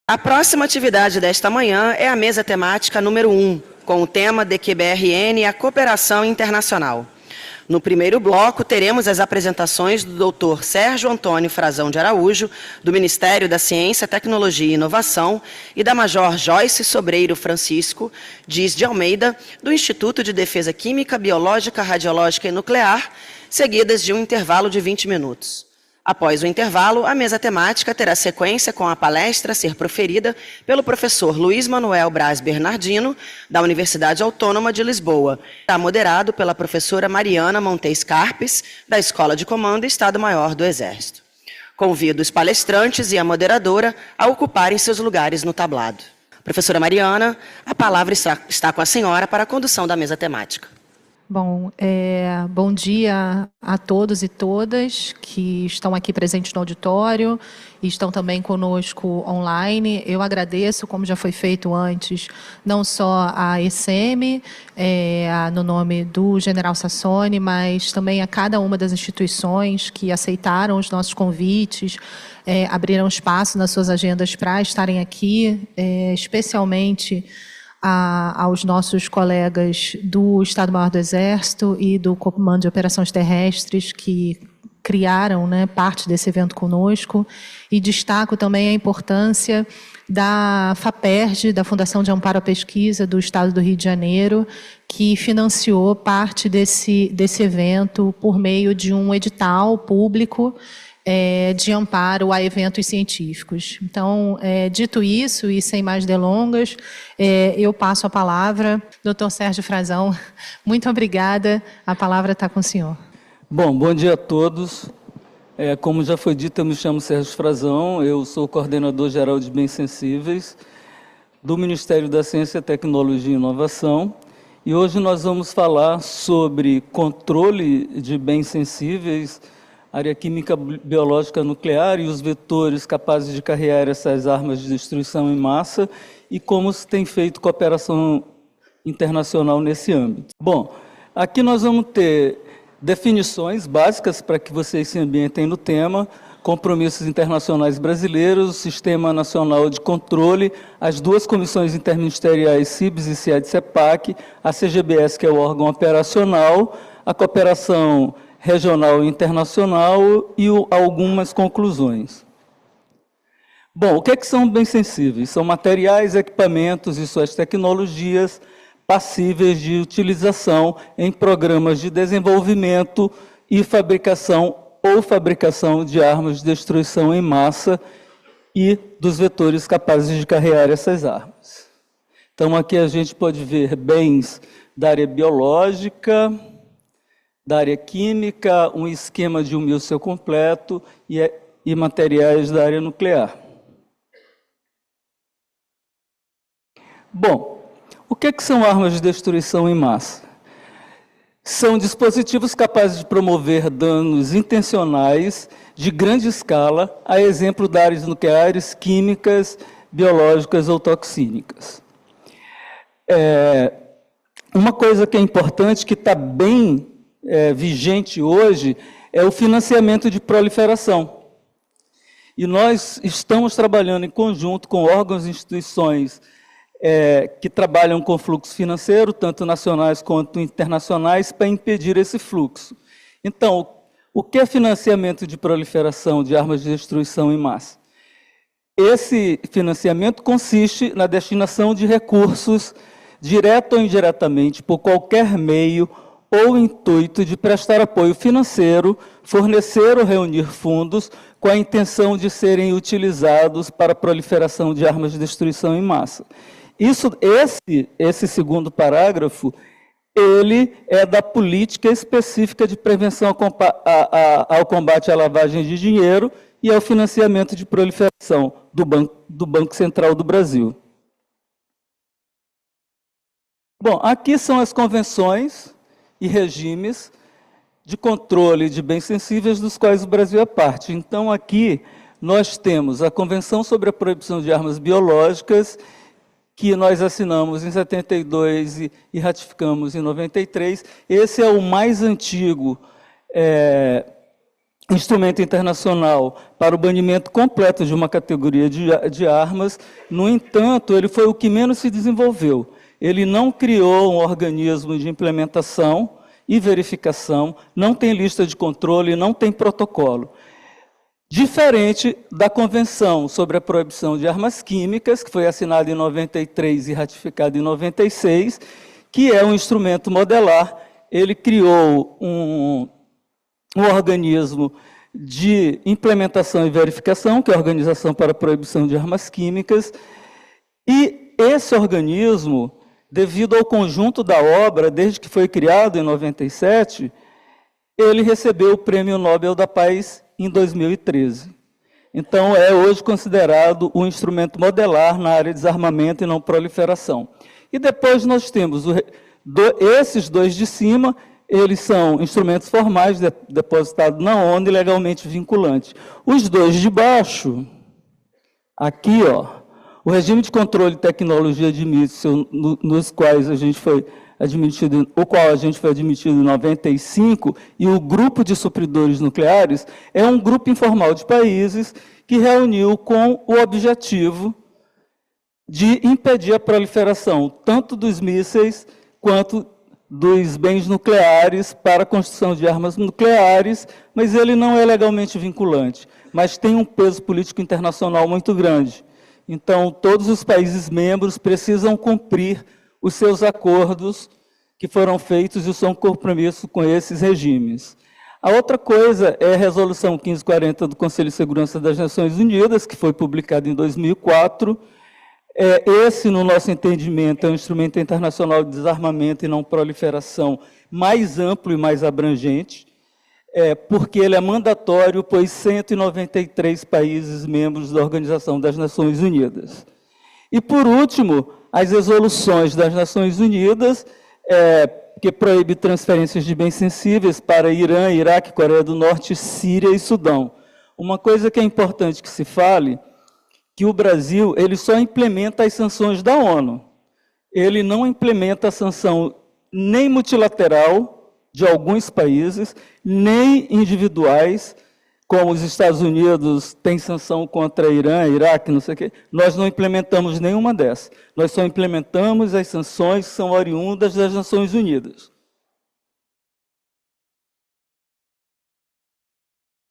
A próxima atividade desta manhã é a mesa temática número 1, com o tema DQBRN e a cooperação internacional. No primeiro bloco, teremos as apresentações do Dr. Sérgio Antônio Frazão de Araújo, do Ministério da Ciência, Tecnologia e Inovação, e da Major Joyce Sobreiro Francisco Dias de Almeida, do Instituto de Defesa Química, Biológica, Radiológica e Nuclear, seguidas de um intervalo de 20 minutos. Após o intervalo, a mesa temática terá sequência com a palestra a ser proferida pelo professor Luiz Manuel Braz Bernardino, da Universidade Autônoma de Lisboa. Será moderado pela professora Mariana Montes Carpes, da Escola de Comando e Estado-Maior do Exército. Convido os palestrantes e a moderadora a ocuparem seus lugares no tablado. Professora Mariana, a palavra está com a senhora para a condução da mesa temática. Bom dia a todos e todas que estão aqui presentes no auditório e estão também conosco online. Eu agradeço, como já foi feito antes, não só a ECM, no nome do General Sassoni, mas também a cada uma das instituições que aceitaram os nossos convites, abriram espaço nas suas agendas para estarem aqui, especialmente aos nossos colegas do Estado-Maior do Exército e do Comando de Operações Terrestres que criaram, parte desse evento conosco. E destaco também a importância da FAPERJ, da Fundação de Amparo à Pesquisa do Estado do Rio de Janeiro, que financiou parte desse evento por meio de um edital público de amparo a eventos científicos. Então, dito isso, e sem mais delongas, eu passo a palavra, Dr. Sérgio Frazão. Muito obrigada, a palavra está com o senhor. Bom dia a todos. Como já foi dito, eu me chamo Sérgio Frazão, eu sou coordenador geral de bens sensíveis do Ministério da Ciência, Tecnologia e Inovação, e hoje nós vamos falar sobre controle de bens sensíveis, área química, biológica, nuclear e os vetores capazes de carregar essas armas de destruição em massa e como se tem feito cooperação internacional nesse âmbito. Aqui nós vamos ter definições básicas para que vocês se ambientem no tema, compromissos internacionais brasileiros, Sistema Nacional de Controle, as duas comissões interministeriais CIBS e CIAD-CEPAC, a CGBS, que é o órgão operacional, a cooperação regional e internacional e algumas conclusões. O que são bens sensíveis? São materiais, equipamentos e suas tecnologias passíveis de utilização em programas de desenvolvimento e fabricação ou fabricação de armas de destruição em massa e dos vetores capazes de carregar essas armas. Então, aqui a gente pode ver bens da área biológica, da área química, um esquema de um míssil completo e materiais da área nuclear. O que são armas de destruição em massa? São dispositivos capazes de promover danos intencionais de grande escala, a exemplo de áreas nucleares, químicas, biológicas ou toxínicas. Uma coisa que é importante, que está bem vigente hoje, é o financiamento de proliferação. E nós estamos trabalhando em conjunto com órgãos e instituições que trabalham com fluxo financeiro, tanto nacionais quanto internacionais, para impedir esse fluxo. Então, o que é financiamento de proliferação de armas de destruição em massa? Esse financiamento consiste na destinação de recursos, direto ou indiretamente, por qualquer meio ou intuito de prestar apoio financeiro, fornecer ou reunir fundos com a intenção de serem utilizados para a proliferação de armas de destruição em massa. Esse segundo parágrafo, ele é da política específica de prevenção ao combate à lavagem de dinheiro e ao financiamento de proliferação do Banco Central do Brasil. Aqui são as convenções e regimes de controle de bens sensíveis dos quais o Brasil é parte. Então, aqui nós temos a Convenção sobre a Proibição de Armas Biológicas, que nós assinamos em 72 e ratificamos em 93. Esse é o mais antigo instrumento internacional para o banimento completo de uma categoria de armas. No entanto, ele foi o que menos se desenvolveu. Ele não criou um organismo de implementação e verificação, não tem lista de controle, não tem protocolo. Diferente da Convenção sobre a Proibição de Armas Químicas, que foi assinada em 93 e ratificada em 96, que é um instrumento modelar. Ele criou um organismo de implementação e verificação, que é a Organização para a Proibição de Armas Químicas, e esse organismo, devido ao conjunto da obra, desde que foi criado em 97, ele recebeu o Prêmio Nobel da Paz em 2013. Então, é hoje considerado um instrumento modelar na área de desarmamento e não proliferação. E depois nós temos esses dois de cima, eles são instrumentos formais depositados na ONU e legalmente vinculantes. Os dois de baixo, aqui, ó, o regime de controle e tecnologia de míssil, nos quais a gente foi admitido, o qual a gente foi admitido em 95, e o grupo de supridores nucleares, é um grupo informal de países que reuniu com o objetivo de impedir a proliferação, tanto dos mísseis quanto dos bens nucleares para a construção de armas nucleares, mas ele não é legalmente vinculante, mas tem um peso político internacional muito grande. Então, todos os países membros precisam cumprir os seus acordos que foram feitos e o seu compromisso com esses regimes. A outra coisa é a Resolução 1540 do Conselho de Segurança das Nações Unidas, que foi publicada em 2004. Esse, no nosso entendimento, é um instrumento internacional de desarmamento e não proliferação mais amplo e mais abrangente, porque ele é mandatório, pois 193 países membros da Organização das Nações Unidas. E, por último, as resoluções das Nações Unidas, que proíbe transferências de bens sensíveis para Irã, Iraque, Coreia do Norte, Síria e Sudão. Uma coisa que é importante que se fale, que o Brasil ele só implementa as sanções da ONU. Ele não implementa a sanção nem multilateral de alguns países, nem individuais, como os Estados Unidos têm sanção contra Irã, Iraque, não sei o quê. Nós não implementamos nenhuma dessas. Nós só implementamos as sanções que são oriundas das Nações Unidas.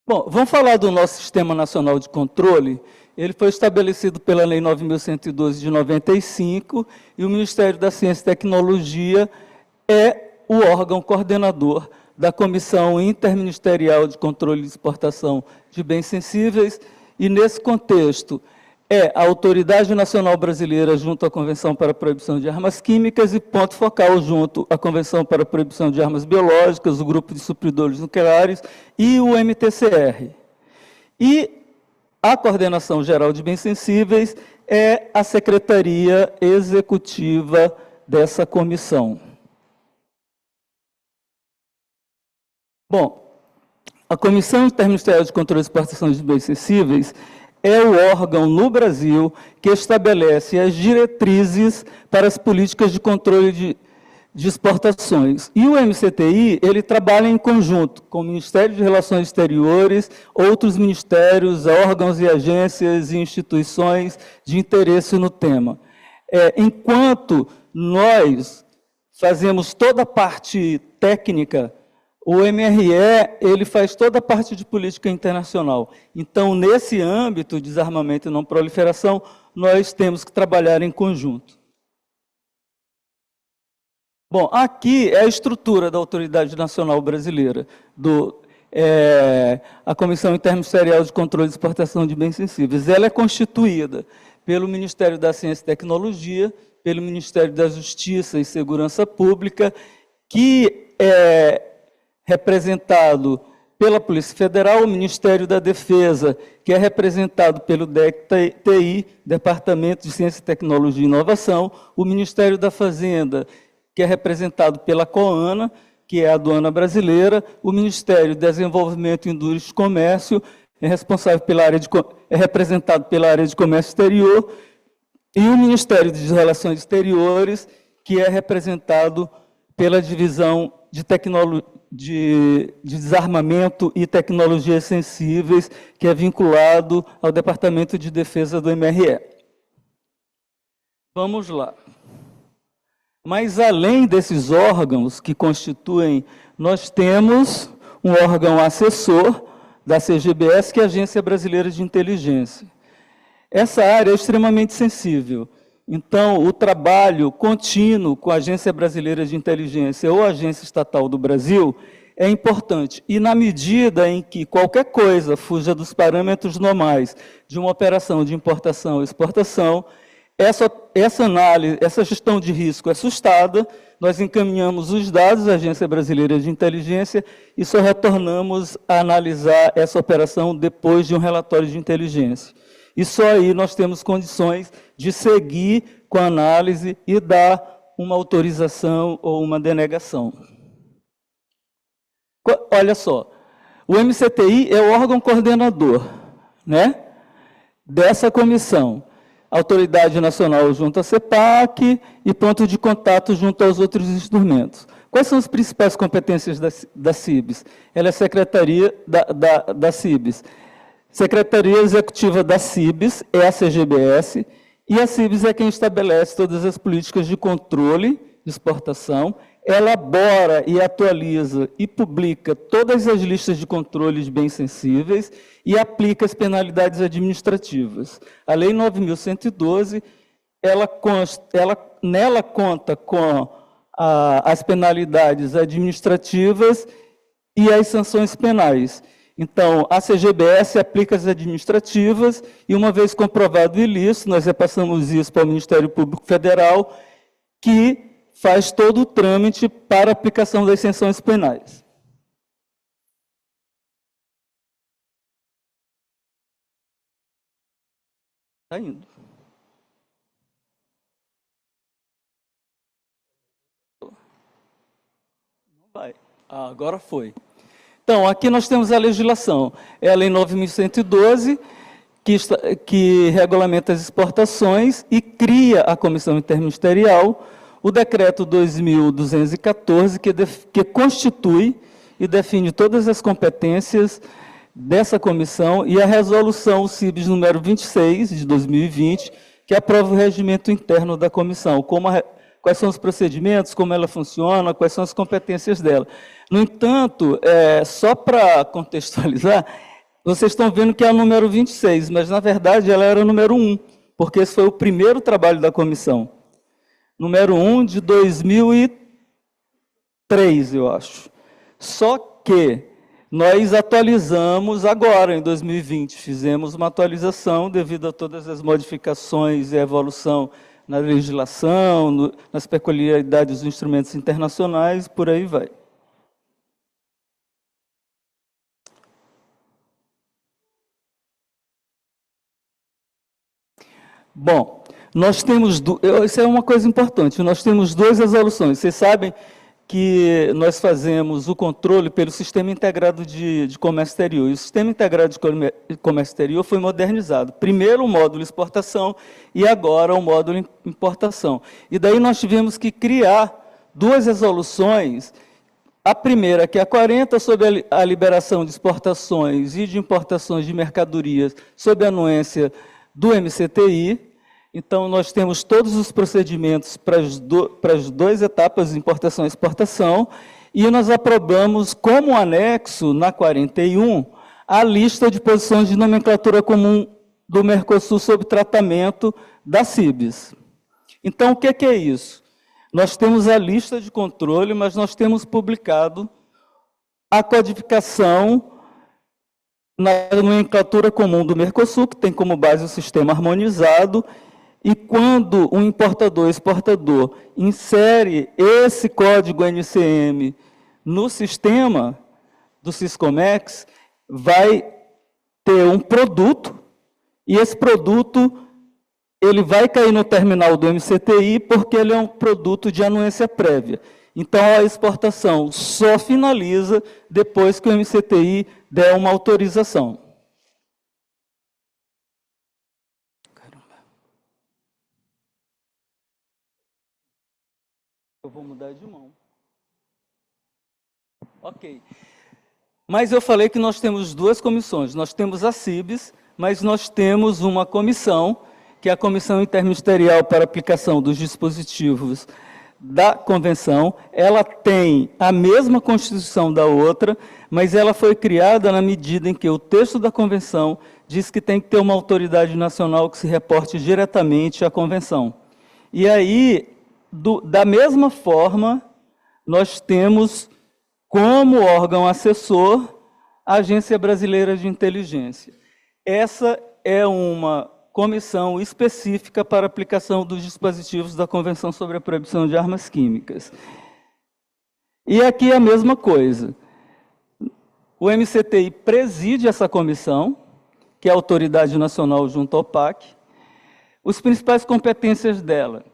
Bom, vamos falar do nosso Sistema Nacional de Controle. Ele foi estabelecido pela Lei 9.112 de 95, e o Ministério da Ciência e Tecnologia é o órgão coordenador da Comissão Interministerial de Controle de Exportação de Bens Sensíveis, e, nesse contexto, é a Autoridade Nacional Brasileira junto à Convenção para a Proibição de Armas Químicas e ponto focal junto à Convenção para a Proibição de Armas Biológicas, o Grupo de Supridores Nucleares e o MTCR. E a Coordenação Geral de Bens Sensíveis é a Secretaria Executiva dessa comissão. Bom, a Comissão Interministerial de Controle de Exportação de Bens Sensíveis é o órgão no Brasil que estabelece as diretrizes para as políticas de controle de exportações. E o MCTI, ele trabalha em conjunto com o Ministério de Relações Exteriores, outros ministérios, órgãos e agências e instituições de interesse no tema. Enquanto nós fazemos toda a parte técnica, o MRE, ele faz toda a parte de política internacional. Então, nesse âmbito de desarmamento e não proliferação, nós temos que trabalhar em conjunto. Bom, aqui é a estrutura da Autoridade Nacional Brasileira, a Comissão Interministerial de Controle de Exportação de Bens Sensíveis. Ela é constituída pelo Ministério da Ciência e Tecnologia, pelo Ministério da Justiça e Segurança Pública, que é representado pela Polícia Federal, o Ministério da Defesa, que é representado pelo DEC-TI, Departamento de Ciência, Tecnologia e Inovação, o Ministério da Fazenda, que é representado pela COANA, que é a aduana brasileira, o Ministério do Desenvolvimento, Indústria e Comércio, é representado pela área de comércio exterior, e o Ministério das Relações Exteriores, que é representado pela divisão de de Desarmamento e Tecnologias Sensíveis, que é vinculado ao Departamento de Defesa do MRE. Vamos lá. Mas, além desses órgãos que constituem, nós temos um órgão assessor da CGBS, que é a Agência Brasileira de Inteligência. Essa área é extremamente sensível. Então, o trabalho contínuo com a Agência Brasileira de Inteligência ou a Agência Estatal do Brasil é importante. E, na medida em que qualquer coisa fuja dos normais de uma operação de importação ou exportação, essa análise, essa gestão de risco é sustada, nós encaminhamos os dados à Agência Brasileira de Inteligência e só retornamos a analisar essa operação depois de um relatório de inteligência. E só aí nós temos condições de seguir com a análise e dar uma autorização ou uma denegação. Olha só, o MCTI é o órgão coordenador, né, dessa comissão. Autoridade Nacional junto à CEPAC e ponto de contato junto aos outros instrumentos. Quais são as principais competências da CIBS? Ela é secretaria da CIBS. Secretaria Executiva da CIBS é a CGBS, e a CIBS é quem estabelece todas as políticas de controle de exportação, elabora e atualiza e publica todas as listas de controle de bens sensíveis e aplica as penalidades administrativas. A Lei 9.112, nela conta com as penalidades administrativas e as sanções penais. Então, a CGBS aplica as administrativas e, uma vez comprovado o ilícito, nós repassamos isso para o Ministério Público Federal, que faz todo o trâmite para a aplicação das sanções penais. Está indo. Não vai. Ah, agora foi. Então, aqui nós temos a legislação. É a Lei 9.112, que regulamenta as exportações e cria a Comissão Interministerial, o Decreto 2.214, que constitui e define todas as competências dessa comissão, e a Resolução CIBS número 26, de 2020, que aprova o regimento interno da comissão, quais são os procedimentos, como ela funciona, quais são as competências dela. No entanto, só para contextualizar, vocês estão vendo que é a número 26, mas, na verdade, ela era o número 1, porque esse foi o primeiro trabalho da comissão. Número 1 de 2003, eu acho. Só que nós atualizamos agora, em 2020, fizemos uma atualização devido a todas as modificações e evolução na legislação, nas peculiaridades dos instrumentos internacionais, por aí vai. Bom, nós temos, isso é uma coisa importante, nós temos duas resoluções. Vocês sabem que nós fazemos o controle pelo Sistema Integrado de Comércio Exterior. E o Sistema Integrado de Comércio Exterior foi modernizado. Primeiro o módulo exportação e agora o módulo importação. E daí nós tivemos que criar duas resoluções. A primeira, que é a 40, sobre a liberação de exportações e de importações de mercadorias sob a anuência do MCTI. Então, nós temos todos os procedimentos para as duas etapas, importação e exportação, e nós aprovamos como anexo, na 41, a lista de posições de nomenclatura comum do Mercosul sob tratamento da CIBS. Então, o que é isso? Nós temos a lista de controle, mas nós temos publicado a codificação na nomenclatura comum do Mercosul, que tem como base o sistema harmonizado, e quando um importador ou exportador insere esse código NCM no sistema do Siscomex, vai ter um produto, e esse produto ele vai cair no terminal do MCTI, porque ele é um produto de anuência prévia. Então, a exportação só finaliza depois que o MCTI der uma autorização. Eu vou mudar de mão. Ok. Mas eu falei que nós temos duas comissões. Nós temos a CIBS, mas nós temos uma comissão, que é a Comissão Interministerial para a Aplicação dos Dispositivos da Convenção. Ela tem a mesma constituição da outra, mas ela foi criada na medida em que o texto da Convenção diz que tem que ter uma autoridade nacional que se reporte diretamente à Convenção. E aí, da mesma forma, nós temos como órgão assessor a Agência Brasileira de Inteligência. Essa é uma comissão específica para a aplicação dos dispositivos da Convenção sobre a Proibição de Armas Químicas. E aqui a mesma coisa. O MCTI preside essa comissão, que é a autoridade nacional junto ao PAC. As principais competências dela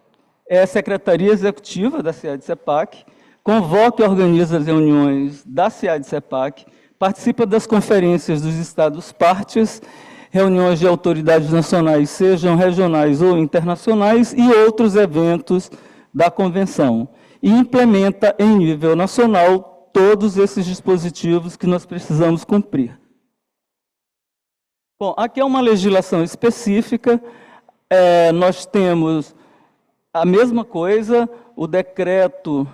é a Secretaria Executiva da CIAD-CEPAC, convoca e organiza as reuniões da CIAD-CEPAC, participa das conferências dos Estados-partes, reuniões de autoridades nacionais, sejam regionais ou internacionais, e outros eventos da Convenção. E implementa em nível nacional todos esses dispositivos que nós precisamos cumprir. Bom, aqui é uma legislação específica, nós temos a mesma coisa, o decreto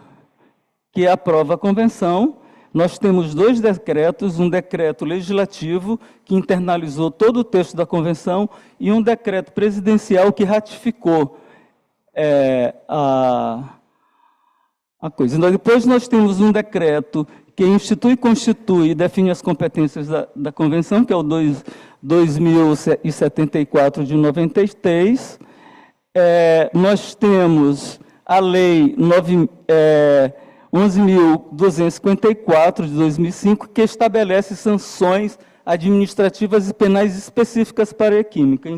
que aprova a Convenção. Nós temos dois decretos, um decreto legislativo, que internalizou todo o texto da Convenção, e um decreto presidencial que ratificou a coisa. Depois nós temos um decreto que institui e constitui e define as competências da Convenção, que é o 2074 de 93. Nós temos a Lei 11.254, de 2005, que estabelece sanções administrativas e penais específicas para a química.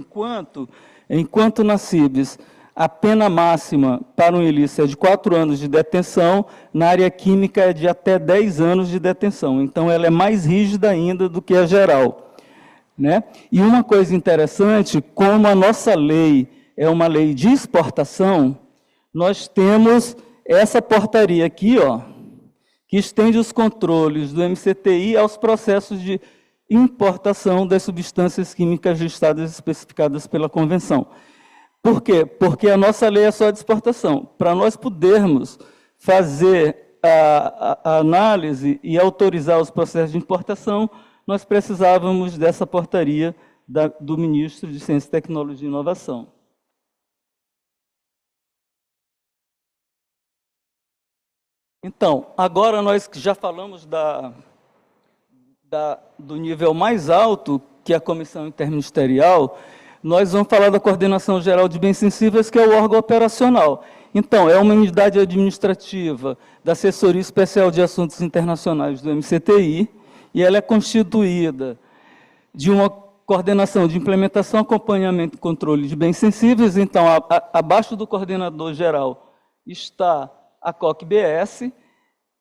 Enquanto na CIBS a pena máxima para um ilícito é de 4 anos de detenção, na área química é de até 10 anos de detenção. Então, ela é mais rígida ainda do que a geral, né? E uma coisa interessante, como a nossa lei é uma lei de exportação, nós temos essa portaria aqui, ó, que estende os controles do MCTI aos processos de importação das substâncias químicas listadas e especificadas pela Convenção. Por quê? Porque a nossa lei é só de exportação. Para nós podermos fazer a análise e autorizar os processos de importação, nós precisávamos dessa portaria do Ministro de Ciência, Tecnologia e Inovação. Então, agora nós que já falamos do nível mais alto, que é a Comissão Interministerial, nós vamos falar da Coordenação Geral de Bens Sensíveis, que é o órgão operacional. Então, é uma unidade administrativa da Assessoria Especial de Assuntos Internacionais do MCTI, e ela é constituída de uma coordenação de implementação, acompanhamento e controle de bens sensíveis. Então, abaixo do coordenador geral está a COC-BS,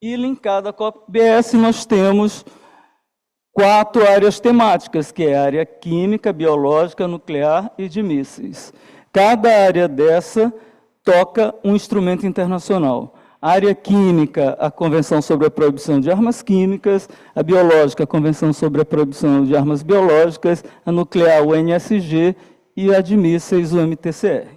e linkada à COC-BS nós temos 4 áreas temáticas, que é a área química, biológica, nuclear e de mísseis. Cada área dessa toca um instrumento internacional. A área química, a Convenção sobre a Proibição de Armas Químicas; a biológica, a Convenção sobre a Proibição de Armas Biológicas; a nuclear, o NSG; e a de mísseis, o MTCR.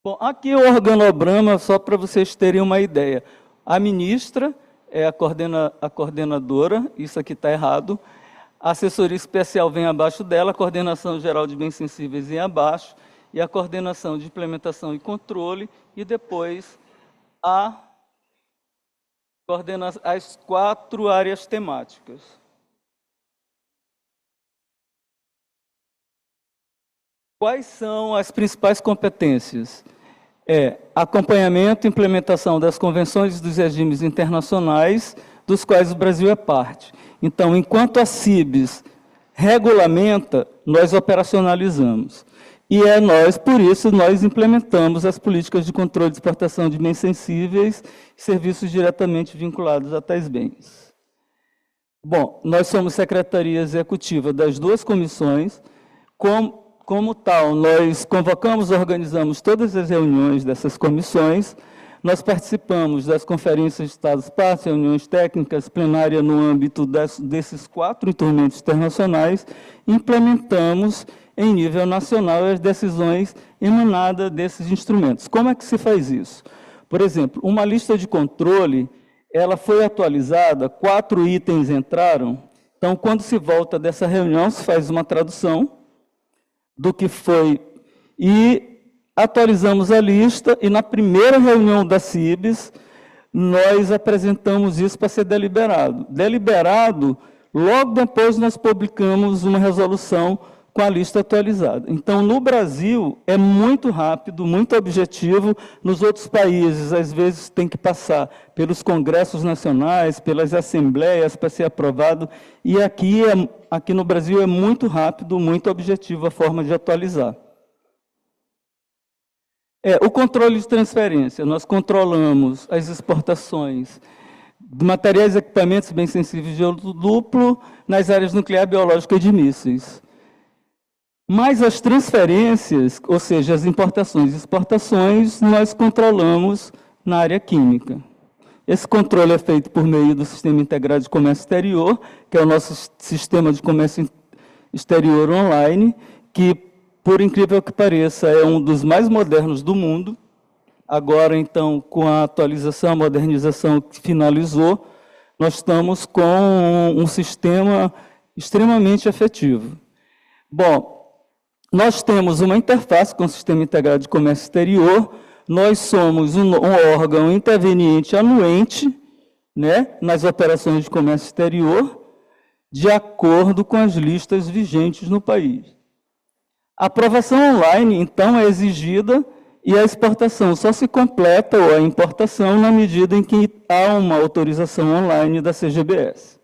Bom, aqui o organograma, só para vocês terem uma ideia. A ministra é a coordenadora, isso aqui está errado. A assessoria especial vem abaixo dela, a coordenação geral de bens sensíveis vem abaixo, e a coordenação de implementação e controle, e depois as 4 áreas temáticas. Quais são as principais competências? Acompanhamento e implementação das convenções e dos regimes internacionais, dos quais o Brasil é parte. Então, enquanto a CIBS regulamenta, nós operacionalizamos. E por isso, nós implementamos as políticas de controle de exportação de bens sensíveis e serviços diretamente vinculados a tais bens. Bom, nós somos secretaria executiva das 2 comissões. Como tal, nós convocamos, organizamos todas as reuniões dessas comissões, nós participamos das conferências de Estados-partes, reuniões técnicas, plenária no âmbito desses 4 instrumentos internacionais, implementamos em nível nacional as decisões emanadas desses instrumentos. Como é que se faz isso? Por exemplo, uma lista de controle, ela foi atualizada, 4 itens entraram, então, quando se volta dessa reunião, se faz uma tradução do que foi e atualizamos a lista, e na primeira reunião da CIBS, nós apresentamos isso para ser deliberado. Deliberado, logo depois nós publicamos uma resolução com a lista atualizada. Então, no Brasil, é muito rápido, muito objetivo. Nos outros países, às vezes, tem que passar pelos congressos nacionais, pelas assembleias para ser aprovado, e aqui no Brasil é muito rápido, muito objetivo a forma de atualizar. O controle de transferência. Nós controlamos as exportações de materiais e equipamentos bem sensíveis de uso duplo nas áreas nuclear, biológica e de mísseis. Mas as transferências, ou seja, as importações e exportações, nós controlamos na área química. Esse controle é feito por meio do Sistema Integrado de Comércio Exterior, que é o nosso sistema de comércio exterior online, que, por incrível que pareça, é um dos mais modernos do mundo. Agora, então, com a atualização, a modernização que finalizou, nós estamos com um sistema extremamente efetivo. Bom, nós temos uma interface com o Sistema Integrado de Comércio Exterior, nós somos um órgão interveniente anuente, né, nas operações de comércio exterior, de acordo com as listas vigentes no país. A aprovação online, então, é exigida e a exportação só se completa, ou a importação, na medida em que há uma autorização online da CGBS.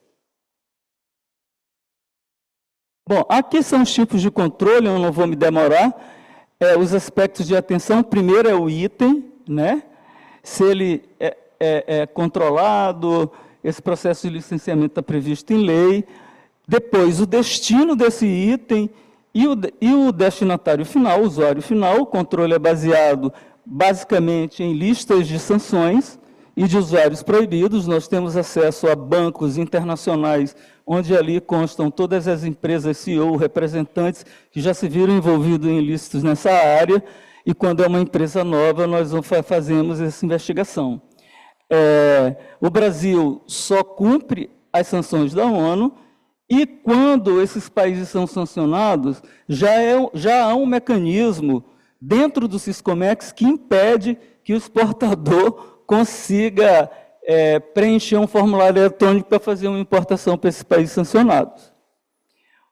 Bom, aqui são os tipos de controle, eu não vou me demorar. Os aspectos de atenção, o primeiro é o item, né? Se ele é controlado, esse processo de licenciamento está previsto em lei. Depois, o destino desse item e o destinatário final, o usuário final. O controle é baseado, basicamente, em listas de sanções e de usuários proibidos. Nós temos acesso a bancos internacionais, onde ali constam todas as empresas CEO, representantes que já se viram envolvidos em ilícitos nessa área, e quando é uma empresa nova, nós fazemos essa investigação. O Brasil só cumpre as sanções da ONU, e quando esses países são sancionados, já há um mecanismo dentro do Siscomex que impede que o exportador consiga preencher um formulário eletrônico para fazer uma importação para esses países sancionados.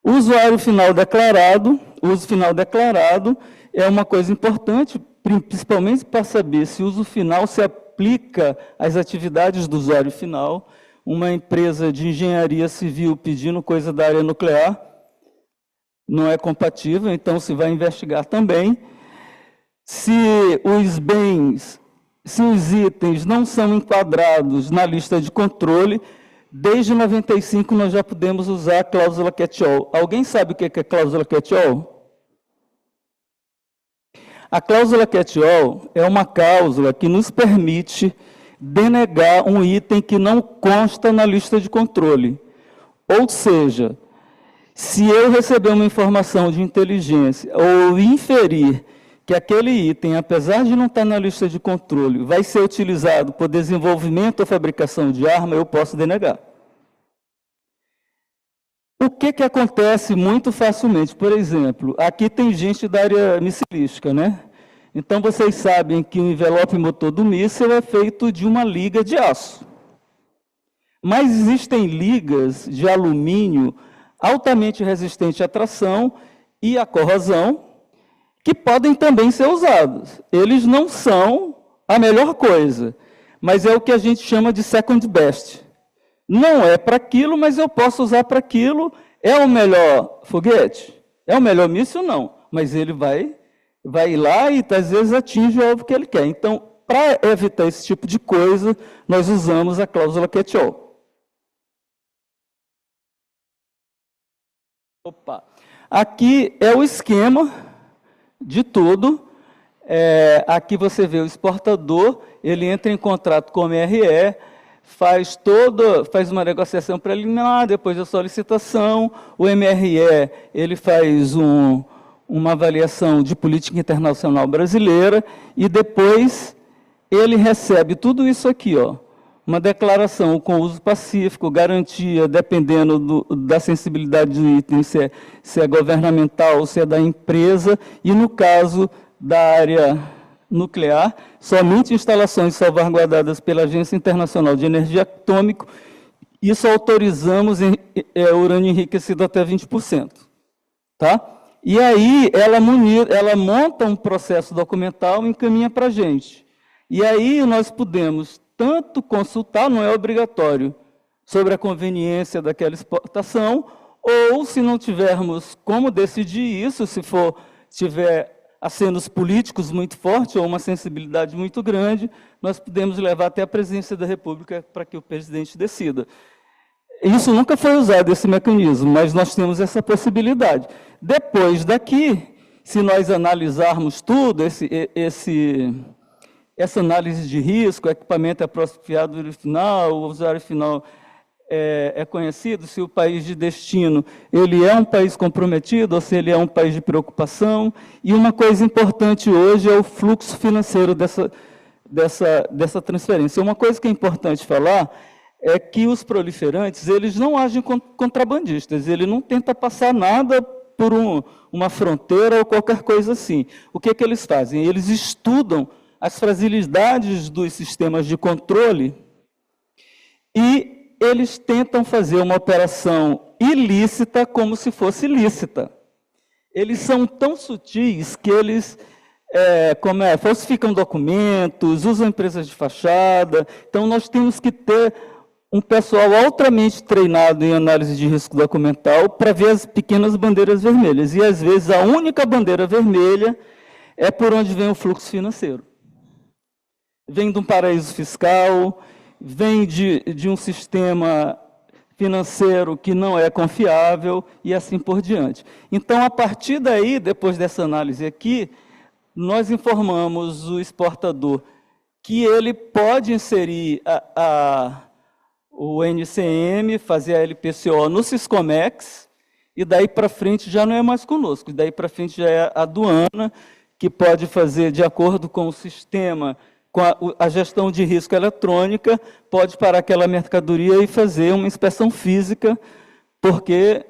O usuário final declarado, o uso final declarado é uma coisa importante, principalmente para saber se o uso final se aplica às atividades do usuário final. Uma empresa de engenharia civil pedindo coisa da área nuclear não é compatível, então se vai investigar também. Se os itens não são enquadrados na lista de controle, desde 95 nós já podemos usar a cláusula catch-all. Alguém sabe o que é cláusula catch-all? A cláusula catch-all é uma cláusula que nos permite denegar um item que não consta na lista de controle. Ou seja, se eu receber uma informação de inteligência ou inferir que aquele item, apesar de não estar na lista de controle, vai ser utilizado por desenvolvimento ou fabricação de arma, eu posso denegar. O que acontece muito facilmente? Por exemplo, aqui tem gente da área missilística, né? Então, vocês sabem que o envelope motor do míssil é feito de uma liga de aço. Mas existem ligas de alumínio altamente resistentes à tração e à corrosão, que podem também ser usados. Eles não são a melhor coisa, mas é o que a gente chama de second best. Não é para aquilo, mas eu posso usar para aquilo. É o melhor foguete? É o melhor míssil? Não. Mas ele vai lá e, às vezes, atinge o alvo que ele quer. Então, para evitar esse tipo de coisa, nós usamos a cláusula catch-all. Aqui é o esquema de tudo. Aqui você vê o exportador, ele entra em contrato com o MRE, faz uma negociação preliminar, depois da solicitação, o MRE ele faz uma avaliação de política internacional brasileira e depois ele recebe tudo isso aqui, ó, uma declaração com uso pacífico, garantia, dependendo da sensibilidade do item, se é governamental ou se é da empresa, e no caso da área nuclear, somente instalações salvaguardadas pela Agência Internacional de Energia Atômica, isso autorizamos urânio enriquecido até 20%. Tá? E aí ela monta um processo documental e encaminha para a gente. E aí nós podemos tanto consultar, não é obrigatório, sobre a conveniência daquela exportação, ou, se não tivermos como decidir isso, se tiver acenos políticos muito fortes ou uma sensibilidade muito grande, nós podemos levar até a presidência da República para que o presidente decida. Isso nunca foi usado, esse mecanismo, mas nós temos essa possibilidade. Depois daqui, se nós analisarmos tudo, essa análise de risco, o equipamento é apropriado do final, o usuário final é conhecido, se o país de destino ele é um país comprometido ou se ele é um país de preocupação. E uma coisa importante hoje é o fluxo financeiro dessa transferência. Uma coisa que é importante falar é que os proliferantes eles não agem como contrabandistas, ele não tenta passar nada por uma fronteira ou qualquer coisa assim. O que eles fazem? Eles estudam as fragilidades dos sistemas de controle e eles tentam fazer uma operação ilícita como se fosse lícita. Eles são tão sutis que eles falsificam documentos, usam empresas de fachada. Então, nós temos que ter um pessoal altamente treinado em análise de risco documental para ver as pequenas bandeiras vermelhas. E, às vezes, a única bandeira vermelha é por onde vem o fluxo financeiro. Vem de um paraíso fiscal, vem de um sistema financeiro que não é confiável e assim por diante. Então, a partir daí, depois dessa análise aqui, nós informamos o exportador que ele pode inserir o NCM, fazer a LPCO no Siscomex, e daí para frente já não é mais conosco, daí para frente já é a aduana, que pode fazer, de acordo com o sistema, com a gestão de risco eletrônica, pode parar aquela mercadoria e fazer uma inspeção física, porque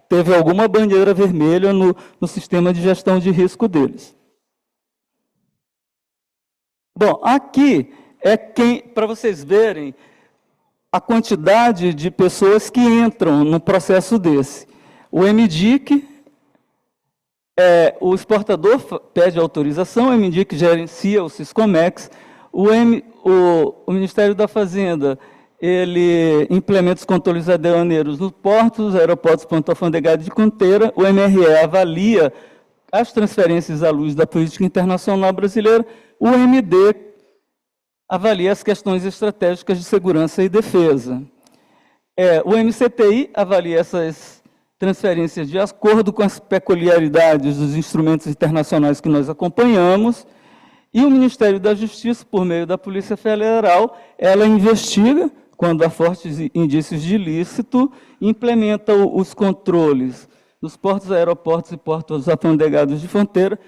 teve alguma bandeira vermelha no sistema de gestão de risco deles. Bom, aqui para vocês verem a quantidade de pessoas que entram no processo desse. O MDIC, o exportador pede autorização, o MDIC gerencia o Siscomex, o Ministério da Fazenda ele implementa os controles aduaneiros nos portos, aeroportos, ponto alfandegado de fronteira, o MRE avalia as transferências à luz da política internacional brasileira, o MD avalia as questões estratégicas de segurança e defesa. O MCTI avalia essas transferências de acordo com as peculiaridades dos instrumentos internacionais que nós acompanhamos, e o Ministério da Justiça, por meio da Polícia Federal, ela investiga, quando há fortes indícios de ilícito, implementa os controles dos portos, aeroportos e portos alfandegados de fronteira,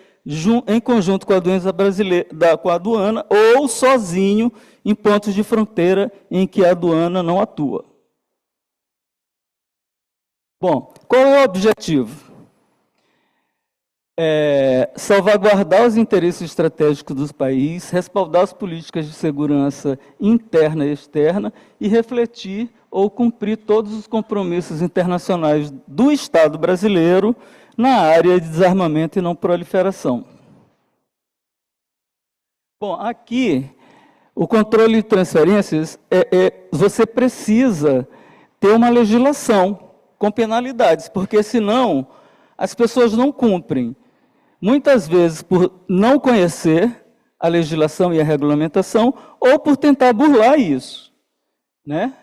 em conjunto com a aduana, ou sozinho em pontos de fronteira em que a aduana não atua. Bom, qual é o objetivo? Salvaguardar os interesses estratégicos dos países, respaldar as políticas de segurança interna e externa e refletir ou cumprir todos os compromissos internacionais do Estado brasileiro na área de desarmamento e não proliferação. Bom, aqui, o controle de transferências, você precisa ter uma legislação com penalidades, porque senão as pessoas não cumprem. Muitas vezes por não conhecer a legislação e a regulamentação, ou por tentar burlar isso, né?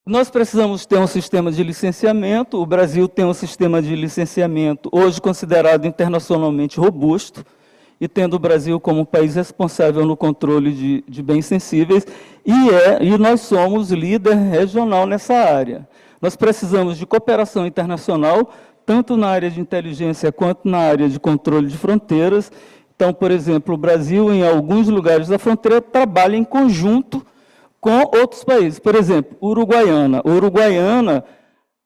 Nós precisamos ter um sistema de licenciamento. O Brasil tem um sistema de licenciamento hoje considerado internacionalmente robusto, e tendo o Brasil como país responsável no controle de bens sensíveis, e nós somos líder regional nessa área. Nós precisamos de cooperação internacional, tanto na área de inteligência quanto na área de controle de fronteiras. Então, por exemplo, o Brasil, em alguns lugares da fronteira, trabalha em conjunto com outros países. Por exemplo, Uruguaiana. Uruguaiana,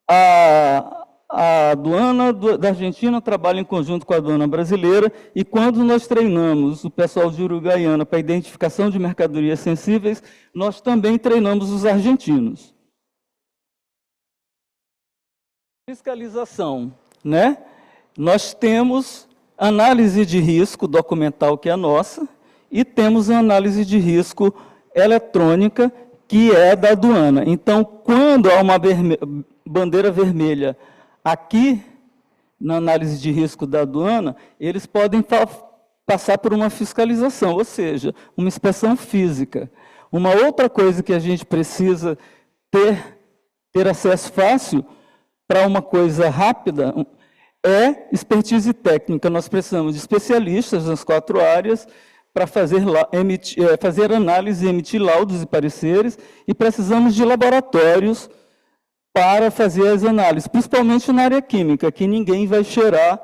a aduana da Argentina trabalha em conjunto com a aduana brasileira, e quando nós treinamos o pessoal de Uruguaiana para identificação de mercadorias sensíveis, nós também treinamos os argentinos. Fiscalização, né? Nós temos análise de risco documental, que é a nossa, e temos a análise de risco eletrônica, que é da aduana. Então, quando há uma bandeira vermelha aqui, na análise de risco da aduana, eles podem passar por uma fiscalização, ou seja, uma inspeção física. Uma outra coisa que a gente precisa ter acesso fácil para uma coisa rápida é expertise técnica. Nós precisamos de especialistas nas 4 áreas para fazer análise, emitir laudos e pareceres, e precisamos de laboratórios para fazer as análises, principalmente na área química, que ninguém vai cheirar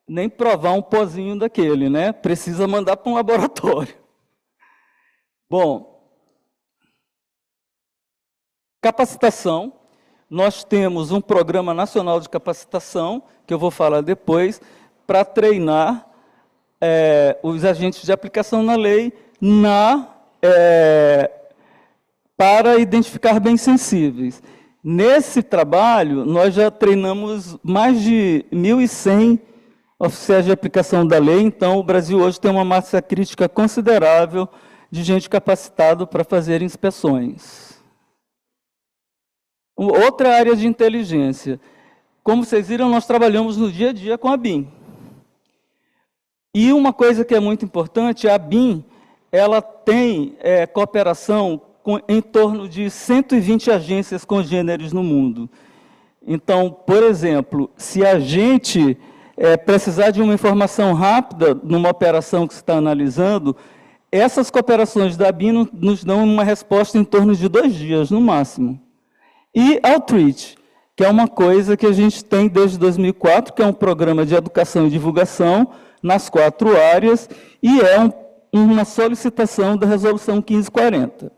nem provar um pozinho daquele, né? Precisa mandar para um laboratório. Bom, capacitação. Nós temos um programa nacional de capacitação, que eu vou falar depois, para treinar os agentes de aplicação na lei para identificar bens sensíveis. Nesse trabalho, nós já treinamos mais de 1.100 oficiais de aplicação da lei, então o Brasil hoje tem uma massa crítica considerável de gente capacitada para fazer inspeções. Outra área de inteligência. Como vocês viram, nós trabalhamos no dia a dia com a BIM. E uma coisa que é muito importante, a BIM, ela tem cooperação em torno de 120 agências congêneres no mundo. Então, por exemplo, se a gente precisar de uma informação rápida numa operação que se está analisando, essas cooperações da BIM nos dão uma resposta em torno de 2 dias, no máximo. E Outreach, que é uma coisa que a gente tem desde 2004, que é um programa de educação e divulgação nas 4 áreas, e é uma solicitação da Resolução 1540.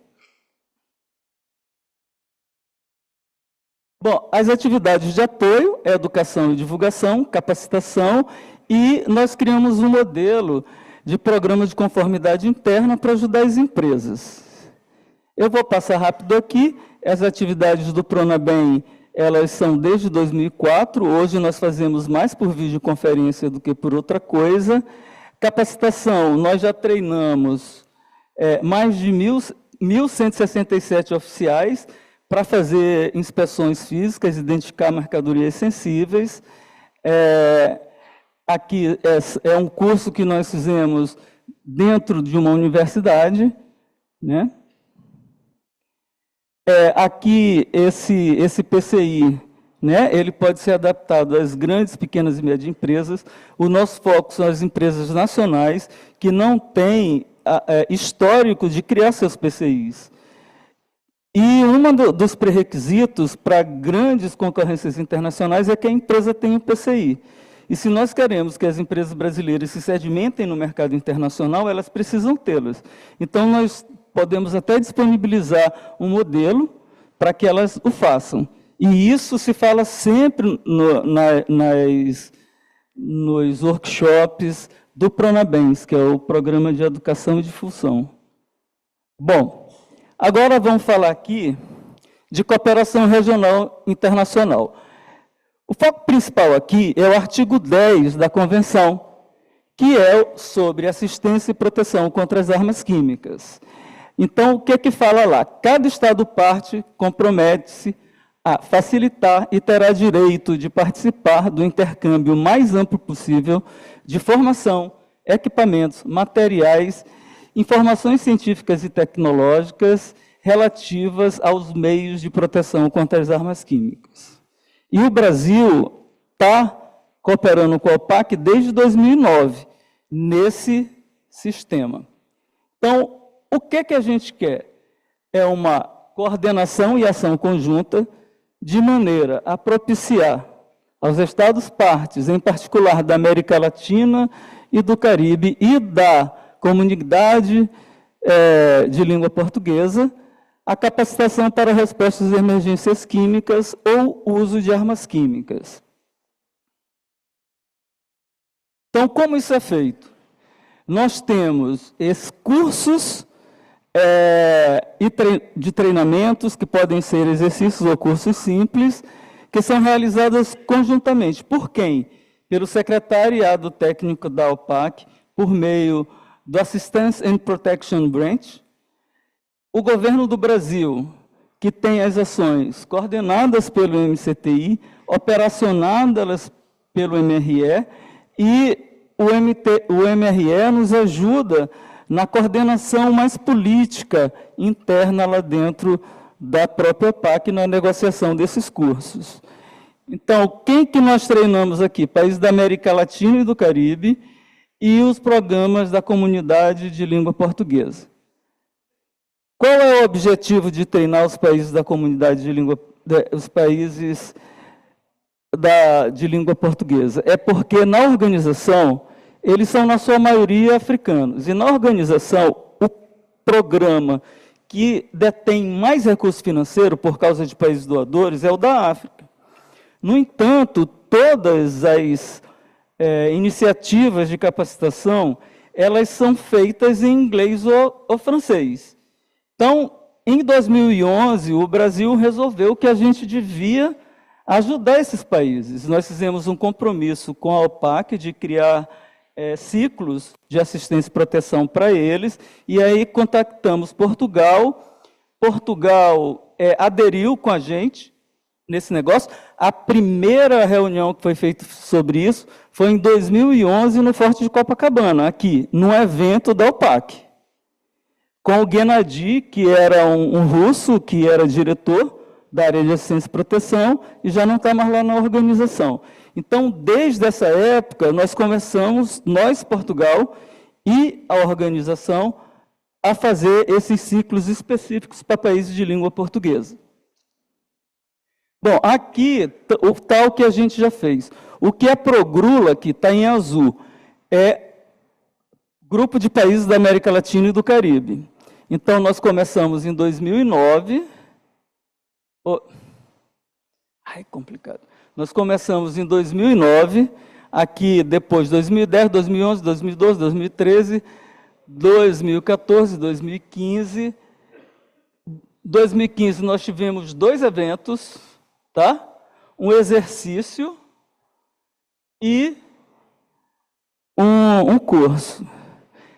Bom, as atividades de apoio é educação e divulgação, capacitação, e nós criamos um modelo de programa de conformidade interna para ajudar as empresas. Eu vou passar rápido aqui. As atividades do Pronabem, elas são desde 2004, hoje nós fazemos mais por videoconferência do que por outra coisa. Capacitação, nós já treinamos mais de 1.167 oficiais para fazer inspeções físicas, identificar mercadorias sensíveis. Aqui é um curso que nós fizemos dentro de uma universidade, né? Aqui, esse PCI, né, ele pode ser adaptado às grandes, pequenas e médias empresas. O nosso foco são as empresas nacionais que não têm histórico de criar seus PCIs. E um dos pré-requisitos para grandes concorrências internacionais é que a empresa tenha um PCI. E se nós queremos que as empresas brasileiras se sedimentem no mercado internacional, elas precisam tê-las. Então, nós podemos até disponibilizar um modelo para que elas o façam. E isso se fala sempre nos workshops do Pronabens, que é o Programa de Educação e Difusão. Bom, agora vamos falar aqui de cooperação regional internacional. O foco principal aqui é o artigo 10 da Convenção, que é sobre assistência e proteção contra as armas químicas. Então, o que é que fala lá? Cada Estado-parte compromete-se a facilitar e terá direito de participar do intercâmbio mais amplo possível de formação, equipamentos, materiais, informações científicas e tecnológicas, relativas aos meios de proteção contra as armas químicas. E o Brasil está cooperando com a OPAC desde 2009, nesse sistema. Então, o que a gente quer? É uma coordenação e ação conjunta de maneira a propiciar aos Estados-partes, em particular da América Latina e do Caribe e da comunidade de língua portuguesa, a capacitação para respostas a emergências químicas ou uso de armas químicas. Então, como isso é feito? Nós temos esses cursos de treinamentos, que podem ser exercícios ou cursos simples, que são realizados conjuntamente. Por quem? Pelo Secretariado Técnico da OPAC, por meio do Assistance and Protection Branch, o governo do Brasil, que tem as ações coordenadas pelo MCTI, operacionadas pelo MRE, e o MRE nos ajuda na coordenação mais política interna lá dentro da própria OPAC, na negociação desses cursos. Então, quem que nós treinamos aqui? Países da América Latina e do Caribe e os programas da comunidade de língua portuguesa. Qual é o objetivo de treinar os países da comunidade de língua, os países de língua portuguesa? É porque na organização, eles são na sua maioria africanos, e na organização, o programa que detém mais recurso financeiro por causa de países doadores é o da África. No entanto, todas as iniciativas de capacitação, elas são feitas em inglês ou francês. Então, em 2011, o Brasil resolveu que a gente devia ajudar esses países. Nós fizemos um compromisso com a OPAC de criar ciclos de assistência e proteção para eles, e aí contactamos Portugal. Portugal aderiu com a gente nesse negócio. A primeira reunião que foi feita sobre isso foi em 2011, no Forte de Copacabana, aqui, no evento da OPAC, com o Gennady, que era um russo, que era diretor da área de assistência e proteção, e já não está mais lá na organização. Então, desde essa época, nós começamos, nós, Portugal, e a organização, a fazer esses ciclos específicos para países de língua portuguesa. Bom, aqui está o que a gente já fez. O que é Progrula, que está em azul, é Grupo de Países da América Latina e do Caribe. Então, nós começamos em 2009. Complicado. Nós começamos em 2009, aqui depois 2010, 2011, 2012, 2013, 2014, 2015. 2015 nós tivemos 2 eventos, tá? Um exercício e um curso.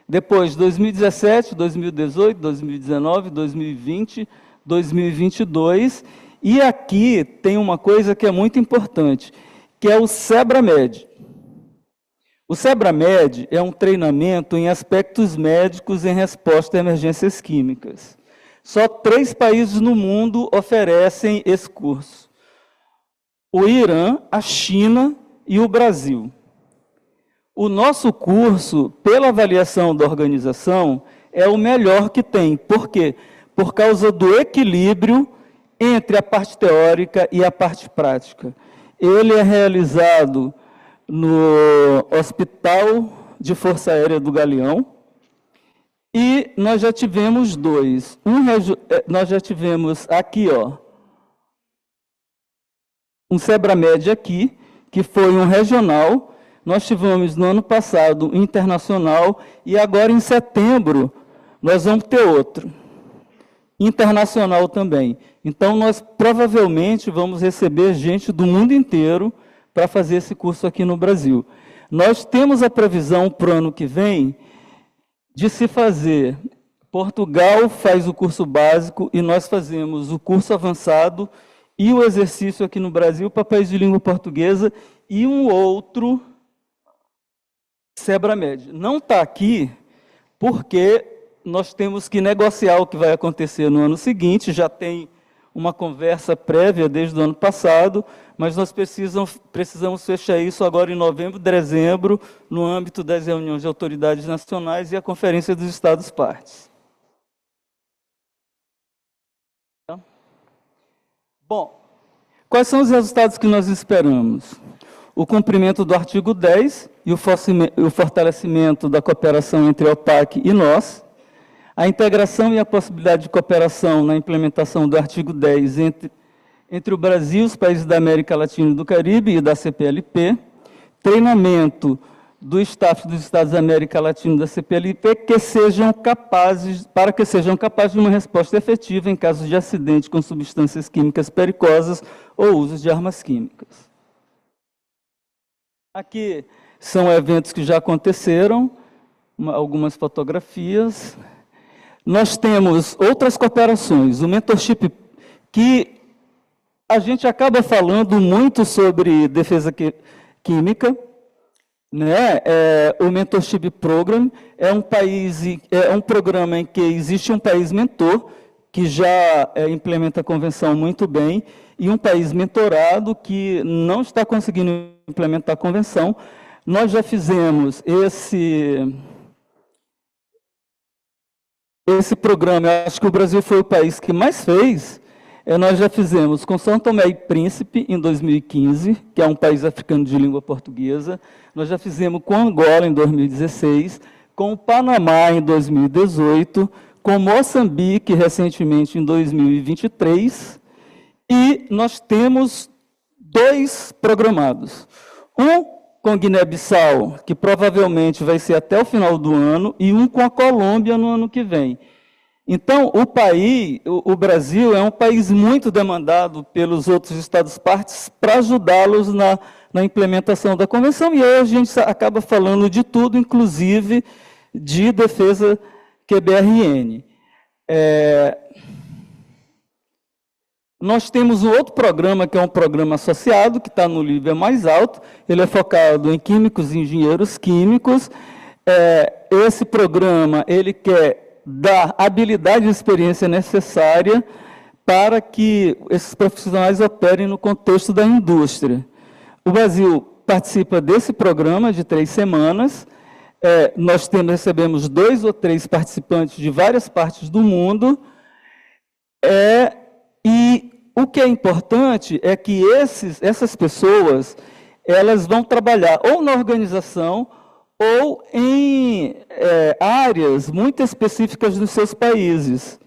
Depois, 2017, 2018, 2019, 2020, 2022... E aqui tem uma coisa que é muito importante, que é o SEBRA-MED. O SEBRA-MED é um treinamento em aspectos médicos em resposta a emergências químicas. Só 3 países no mundo oferecem esse curso: o Irã, a China e o Brasil. O nosso curso, pela avaliação da organização, é o melhor que tem. Por quê? Por causa do equilíbrio entre a parte teórica e a parte prática. Ele é realizado no Hospital de Força Aérea do Galeão, e nós já tivemos 2. Nós já tivemos aqui, um SEBRA-MED aqui, que foi um regional. Nós tivemos no ano passado um internacional, e agora em setembro nós vamos ter outro internacional também. Então, nós provavelmente vamos receber gente do mundo inteiro para fazer esse curso aqui no Brasil. Nós temos a previsão para o ano que vem de se fazer. Portugal faz o curso básico e nós fazemos o curso avançado e o exercício aqui no Brasil para países de língua portuguesa e um outro SEBRA-MED. Não está aqui porque nós temos que negociar o que vai acontecer no ano seguinte, já tem uma conversa prévia desde o ano passado, mas nós precisamos fechar isso agora em novembro, dezembro, no âmbito das reuniões de autoridades nacionais e a Conferência dos Estados-Partes. Bom, quais são os resultados que nós esperamos? O cumprimento do artigo 10 e o fortalecimento da cooperação entre a OPAC e nós, a integração e a possibilidade de cooperação na implementação do artigo 10 entre o Brasil, os países da América Latina e do Caribe e da CPLP, treinamento do staff dos Estados da América Latina e da CPLP para que sejam capazes de uma resposta efetiva em caso de acidente com substâncias químicas pericosas ou uso de armas químicas. Aqui são eventos que já aconteceram, algumas fotografias. Nós temos outras cooperações, o mentorship, que a gente acaba falando muito sobre defesa química, né? O Mentorship Program é um programa em que existe um país mentor, que já implementa a convenção muito bem, e um país mentorado que não está conseguindo implementar a convenção. Nós já fizemos esse programa, eu acho que o Brasil foi o país que mais fez. Nós já fizemos com São Tomé e Príncipe, em 2015, que é um país africano de língua portuguesa. Nós já fizemos com Angola, em 2016, com o Panamá, em 2018, com Moçambique, recentemente, em 2023, e nós temos 2 programados. Um com Guiné-Bissau, que provavelmente vai ser até o final do ano, e um com a Colômbia no ano que vem. Então, o Brasil é um país muito demandado pelos outros Estados-partes para ajudá-los na implementação da convenção, e aí a gente acaba falando de tudo, inclusive de defesa QBRN. Nós temos um outro programa, que é um programa associado, que está no nível mais alto. Ele é focado em químicos e engenheiros químicos. Esse programa ele quer dar habilidade e experiência necessária para que esses profissionais operem no contexto da indústria. O Brasil participa desse programa de 3 semanas. Nós recebemos 2 ou 3 participantes de várias partes do mundo. E o que é importante é que essas pessoas elas vão trabalhar ou na organização ou em áreas muito específicas dos seus países.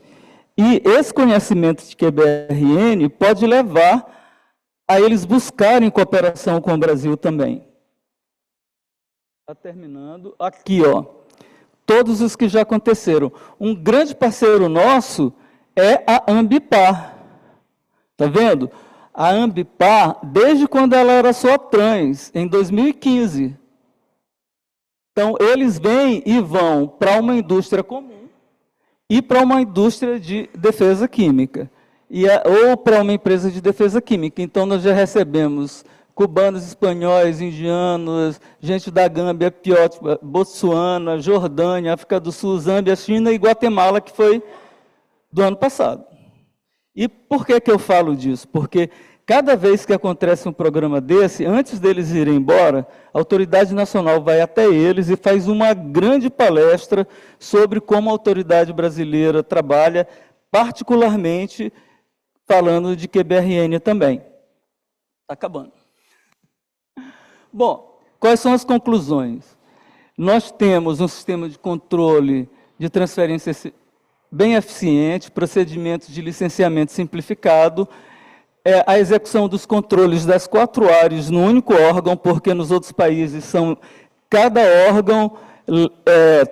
E esse conhecimento de QBRN pode levar a eles buscarem cooperação com o Brasil também. Está terminando. Aqui, ó, todos os que já aconteceram. Um grande parceiro nosso é a Ambipar. Está vendo? A Ambipar, desde quando ela era só trans, em 2015. Então, eles vêm e vão para uma indústria comum e para uma indústria de defesa química, ou para uma empresa de defesa química. Então, nós já recebemos cubanos, espanhóis, indianos, gente da Gâmbia, Etiópia, Botsuana, Jordânia, África do Sul, Zâmbia, China e Guatemala, que foi do ano passado. E por que eu falo disso? Porque cada vez que acontece um programa desse, antes deles irem embora, a autoridade nacional vai até eles e faz uma grande palestra sobre como a autoridade brasileira trabalha, particularmente falando de QBRN também. Está acabando. Bom, quais são as conclusões? Nós temos um sistema de controle de transferência bem eficiente, procedimentos de licenciamento simplificado, a execução dos controles das 4 áreas no único órgão, porque nos outros países cada órgão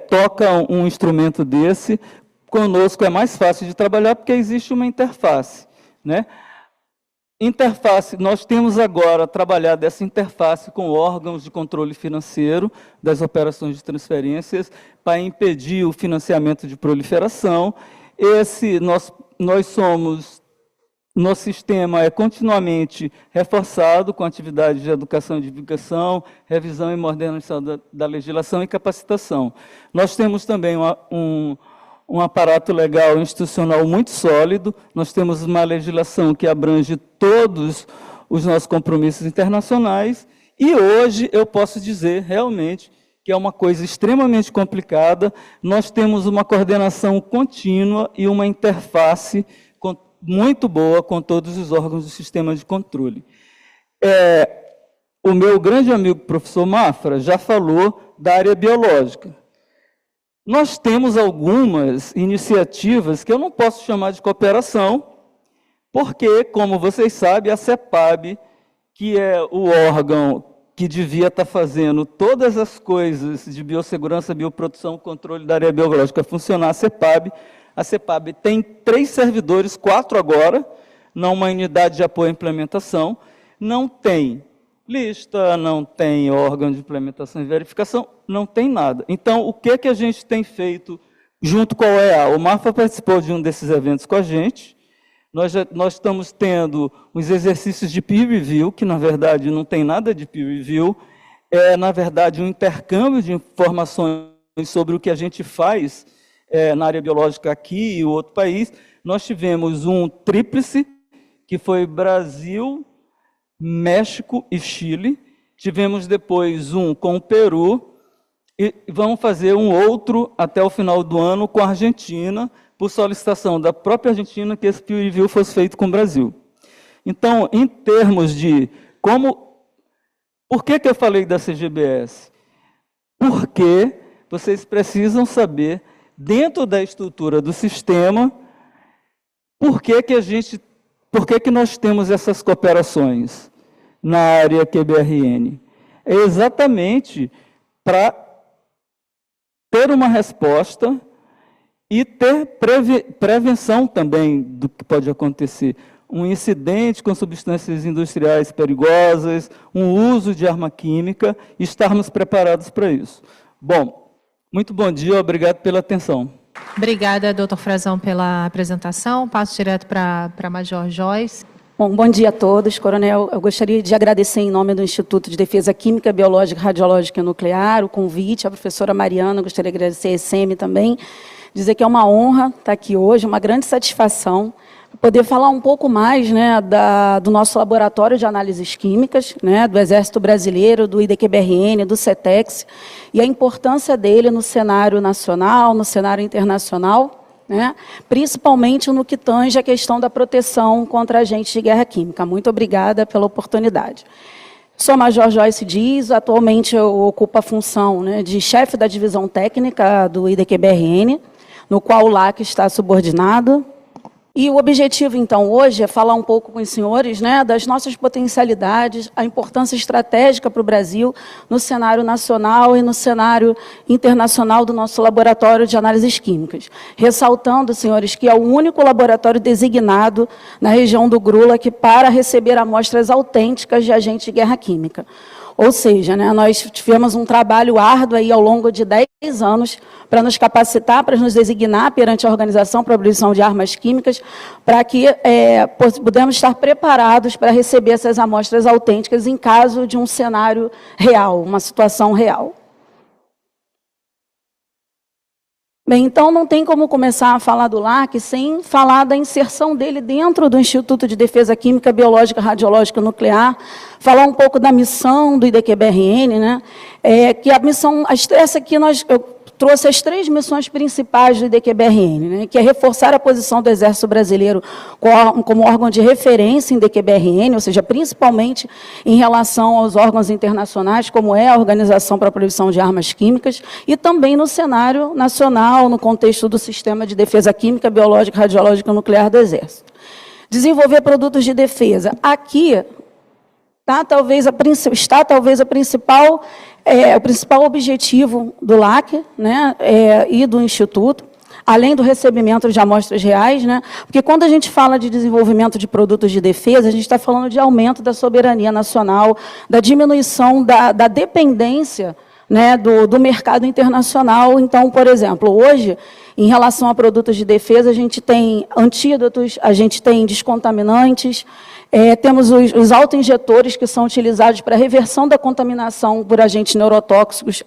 toca um instrumento desse. Conosco é mais fácil de trabalhar porque existe uma interface, né? Interface, nós temos agora trabalhado essa interface com órgãos de controle financeiro das operações de transferências para impedir o financiamento de proliferação. Nosso sistema é continuamente reforçado com atividades de educação e divulgação, revisão e modernização da legislação e capacitação. Nós temos também um aparato legal institucional muito sólido, nós temos uma legislação que abrange todos os nossos compromissos internacionais, e hoje eu posso dizer realmente que é uma coisa extremamente complicada. Nós temos uma coordenação contínua e uma interface muito boa com todos os órgãos do sistema de controle. O meu grande amigo, professor Mafra, já falou da área biológica. Nós temos algumas iniciativas que eu não posso chamar de cooperação, porque, como vocês sabem, a CEPAB, que é o órgão que devia estar fazendo todas as coisas de biossegurança, bioprodução, controle da área biológica funcionar, a CEPAB tem 3 servidores, 4 agora, numa unidade de apoio à implementação, não tem lista, não tem órgão de implementação e verificação, não tem nada. Então, o que a gente tem feito junto com a OEA? O Mafra participou de um desses eventos com a gente. Nós estamos tendo os exercícios de peer review, que, na verdade, não tem nada de peer review, é, na verdade, um intercâmbio de informações sobre o que a gente faz na área biológica aqui e o outro país. Nós tivemos um tríplice, que foi Brasil, México e Chile. Tivemos depois um com o Peru, e vamos fazer um outro até o final do ano com a Argentina, por solicitação da própria Argentina, que esse peer review fosse feito com o Brasil. Então, em termos de como... Por que eu falei da CGBS? Porque vocês precisam saber, dentro da estrutura do sistema, por que nós temos essas cooperações na área QBRN. É exatamente para ter uma resposta e ter prevenção também do que pode acontecer. Um incidente com substâncias industriais perigosas, um uso de arma química, e estarmos preparados para isso. Bom, muito bom dia, obrigado pela atenção. Obrigada, doutor Frazão, pela apresentação. Passo direto para a Major Joyce. Bom dia a todos. Coronel, eu gostaria de agradecer em nome do Instituto de Defesa Química, Biológica, Radiológica e Nuclear o convite, a professora Mariana, gostaria de agradecer a ECM também, dizer que é uma honra estar aqui hoje, uma grande satisfação, poder falar um pouco mais, né, do nosso laboratório de análises químicas, né, do Exército Brasileiro, do IDQBRN, do CETEX, e a importância dele no cenário nacional, no cenário internacional, né, principalmente no que tange a questão da proteção contra agentes de guerra química. Muito obrigada pela oportunidade. Sou Major Joyce Dias, atualmente eu ocupo a função, né, de chefe da divisão técnica do IDQBRN, no qual o LAC está subordinado. E o objetivo, então, hoje é falar um pouco com os senhores, né, das nossas potencialidades, a importância estratégica para o Brasil no cenário nacional e no cenário internacional do nosso laboratório de análises químicas. Ressaltando, senhores, que é o único laboratório designado na região do GRULAC para receber amostras autênticas de agentes de guerra química. Ou seja, né, nós tivemos um trabalho árduo aí ao longo de 10 anos para nos capacitar, para nos designar perante a Organização para a Abolição de Armas Químicas, para que pudemos estar preparados para receber essas amostras autênticas em caso de um cenário real, uma situação real. Bem, então não tem como começar a falar do LAC sem falar da inserção dele dentro do Instituto de Defesa Química, Biológica, Radiológica e Nuclear, falar um pouco da missão do IDQBRN, né? Que a missão, essa aqui eu trouxe as 3 missões principais do IDQBRN, né, que é reforçar a posição do Exército Brasileiro como órgão de referência em IDQBRN, ou seja, principalmente em relação aos órgãos internacionais, como é a Organização para a Proibição de Armas Químicas, e também no cenário nacional, no contexto do Sistema de Defesa Química, Biológica, Radiológica e Nuclear do Exército. Desenvolver produtos de defesa. Aqui está talvez o principal objetivo do LAC, né, e do Instituto, além do recebimento de amostras reais, né, porque quando a gente fala de desenvolvimento de produtos de defesa, a gente está falando de aumento da soberania nacional, da diminuição da dependência né, do mercado internacional. Então, por exemplo, hoje, em relação a produtos de defesa, a gente tem antídotos, a gente tem descontaminantes, temos os autoinjetores que são utilizados para a reversão da contaminação por agentes neurotóxicos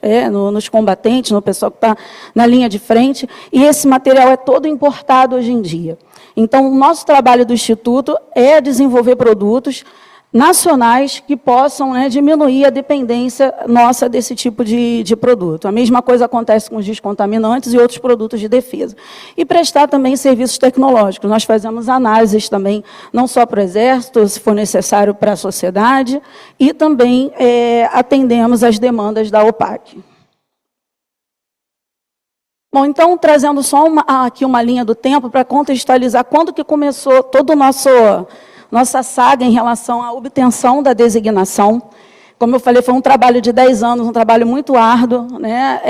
nos combatentes, no pessoal que está na linha de frente, e esse material é todo importado hoje em dia. Então, o nosso trabalho do Instituto é desenvolver produtos nacionais que possam, né, diminuir a dependência nossa desse tipo de produto. A mesma coisa acontece com os descontaminantes e outros produtos de defesa. E prestar também serviços tecnológicos. Nós fazemos análises também, não só para o Exército, se for necessário para a sociedade, e também atendemos às demandas da OPAC. Bom, então, trazendo só aqui uma linha do tempo para contextualizar quando que começou todo o nossa saga em relação à obtenção da designação. Como eu falei, foi um trabalho de 10 anos, um trabalho muito árduo, né?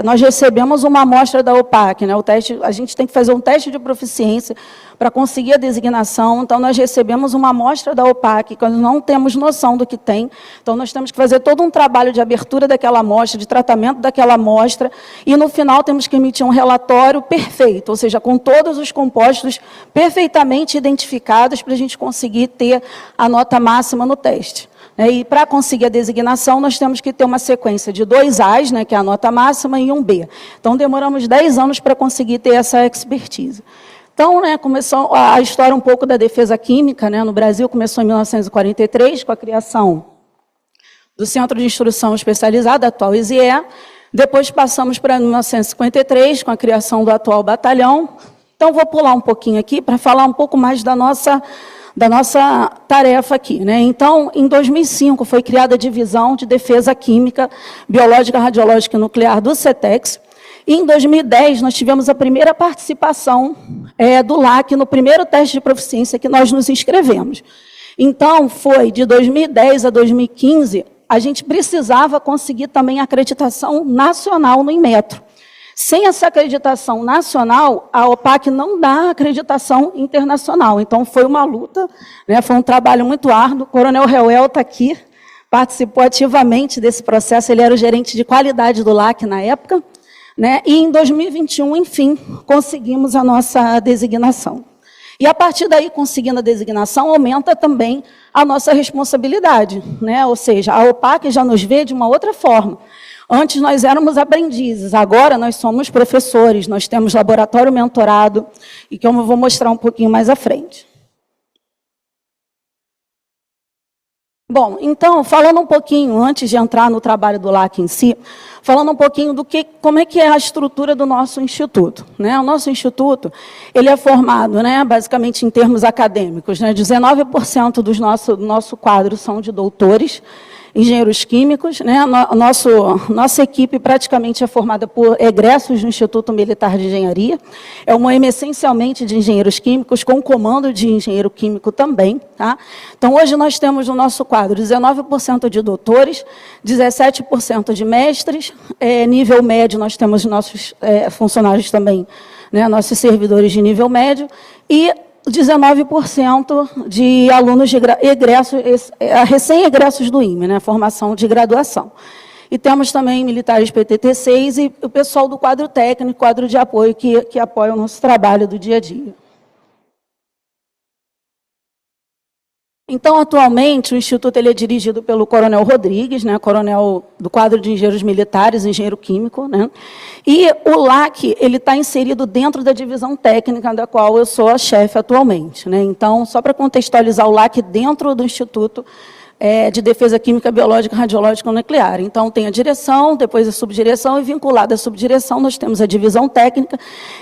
Nós recebemos uma amostra da OPAC, né? A gente tem que fazer um teste de proficiência para conseguir a designação. Então, nós recebemos uma amostra da OPAC, que nós não temos noção do que tem. Então, nós temos que fazer todo um trabalho de abertura daquela amostra, de tratamento daquela amostra, e, no final, temos que emitir um relatório perfeito, ou seja, com todos os compostos perfeitamente identificados para a gente conseguir ter a nota máxima no teste. E para conseguir a designação, nós temos que ter uma sequência de 2 A's, né, que é a nota máxima, e um B. Então, demoramos 10 anos para conseguir ter essa expertise. Então, né, começou a história um pouco da defesa química, né, no Brasil, começou em 1943, com a criação do Centro de Instrução Especializada, atual ISIE. Depois passamos para 1953, com a criação do atual batalhão. Então, vou pular um pouquinho aqui para falar um pouco mais da nossa tarefa aqui, né? Então, em 2005, foi criada a Divisão de Defesa Química, Biológica, Radiológica e Nuclear do CETEX. E, em 2010, nós tivemos a primeira participação do LAC no primeiro teste de proficiência que nós nos inscrevemos. Então, foi de 2010 a 2015, a gente precisava conseguir também a acreditação nacional no Inmetro. Sem essa acreditação nacional, a OPAC não dá acreditação internacional. Então, foi uma luta, né, foi um trabalho muito árduo. O Coronel Reuel está aqui, participou ativamente desse processo. Ele era o gerente de qualidade do LAC na época, né, e em 2021, enfim, conseguimos a nossa designação. E, a partir daí, conseguindo a designação, aumenta também a nossa responsabilidade, né? Ou seja, a OPAC já nos vê de uma outra forma. Antes nós éramos aprendizes, agora nós somos professores, nós temos laboratório mentorado, e que eu vou mostrar um pouquinho mais à frente. Bom, então, falando um pouquinho, antes de entrar no trabalho do LAC em si, falando um pouquinho como é que é a estrutura do nosso instituto, né? O nosso instituto, ele é formado, né, basicamente em termos acadêmicos, né? 19% do nosso quadro são de doutores, engenheiros químicos, né? Nossa equipe praticamente é formada por egressos do Instituto Militar de Engenharia. É uma EME essencialmente de engenheiros químicos, com comando de engenheiro químico também. Tá? Então, hoje nós temos no nosso quadro 19% de doutores, 17% de mestres, nível médio nós temos nossos funcionários também, né? Nossos servidores de nível médio, e 19% de alunos de recém-egressos do IME, né, formação de graduação. E temos também militares PTT-6 e o pessoal do quadro técnico, quadro de apoio, que apoia o nosso trabalho do dia a dia. Então, atualmente, o Instituto ele é dirigido pelo Coronel Rodrigues, né, coronel do quadro de engenheiros militares, engenheiro químico, né, e o LAC ele está inserido dentro da divisão técnica, da qual eu sou a chefe atualmente. Né. Então, só para contextualizar, o LAC dentro do Instituto de Defesa Química, Biológica, Radiológica e Nuclear. Então, tem a direção, depois a subdireção, e vinculada à subdireção, nós temos a divisão técnica,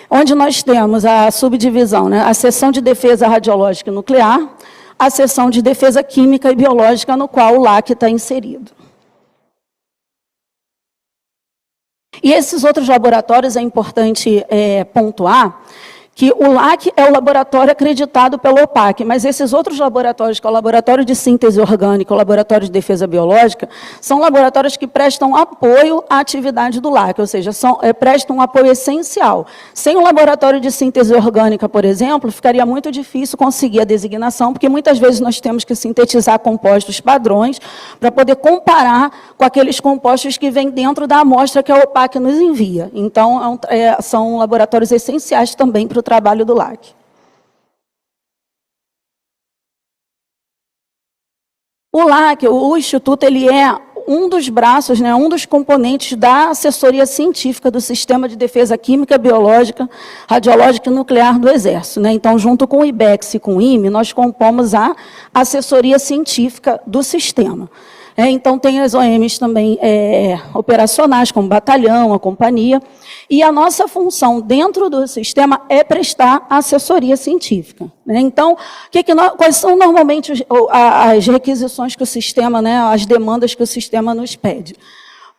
onde nós temos a subdivisão, né, a seção de defesa radiológica e nuclear, a seção de defesa química e biológica, no qual o LAC está inserido. E esses outros laboratórios, é importante pontuar, que o LAC é o laboratório acreditado pelo OPAC, mas esses outros laboratórios, que é o Laboratório de Síntese Orgânica, o Laboratório de Defesa Biológica, são laboratórios que prestam apoio à atividade do LAC, ou seja, prestam um apoio essencial. Sem o Laboratório de Síntese Orgânica, por exemplo, ficaria muito difícil conseguir a designação, porque muitas vezes nós temos que sintetizar compostos padrões para poder comparar com aqueles compostos que vêm dentro da amostra que a OPAC nos envia. Então, são laboratórios essenciais também para o trabalho do LAC. O LAC, o Instituto, ele é um dos braços, né, um dos componentes da assessoria científica do Sistema de Defesa Química, Biológica, Radiológica e Nuclear do Exército, né? Então, junto com o IBEX e com o IME, nós compomos a assessoria científica do sistema. Então, tem as OMs também operacionais, como batalhão, a companhia, e a nossa função dentro do sistema é prestar assessoria científica. Né? Então, quais são normalmente as requisições que o sistema, né, as demandas que o sistema nos pede?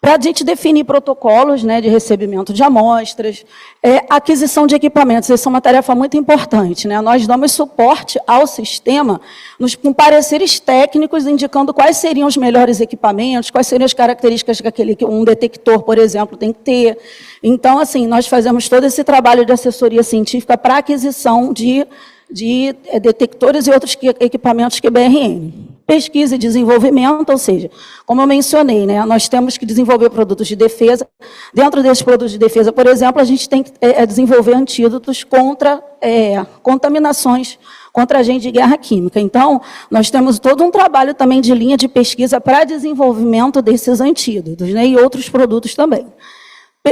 Para a gente definir protocolos, né, de recebimento de amostras, aquisição de equipamentos, essa é uma tarefa muito importante. Né? Nós damos suporte ao sistema com pareceres técnicos indicando quais seriam os melhores equipamentos, quais seriam as características que um detector, por exemplo, tem que ter. Então, assim, nós fazemos todo esse trabalho de assessoria científica para aquisição de detectores e outros equipamentos QBRN. Pesquisa e desenvolvimento, ou seja, como eu mencionei, né, nós temos que desenvolver produtos de defesa. Dentro desses produtos de defesa, por exemplo, a gente tem que desenvolver antídotos contra contaminações, contra agentes de guerra química. Então, nós temos todo um trabalho também de linha de pesquisa para desenvolvimento desses antídotos, né, e outros produtos também.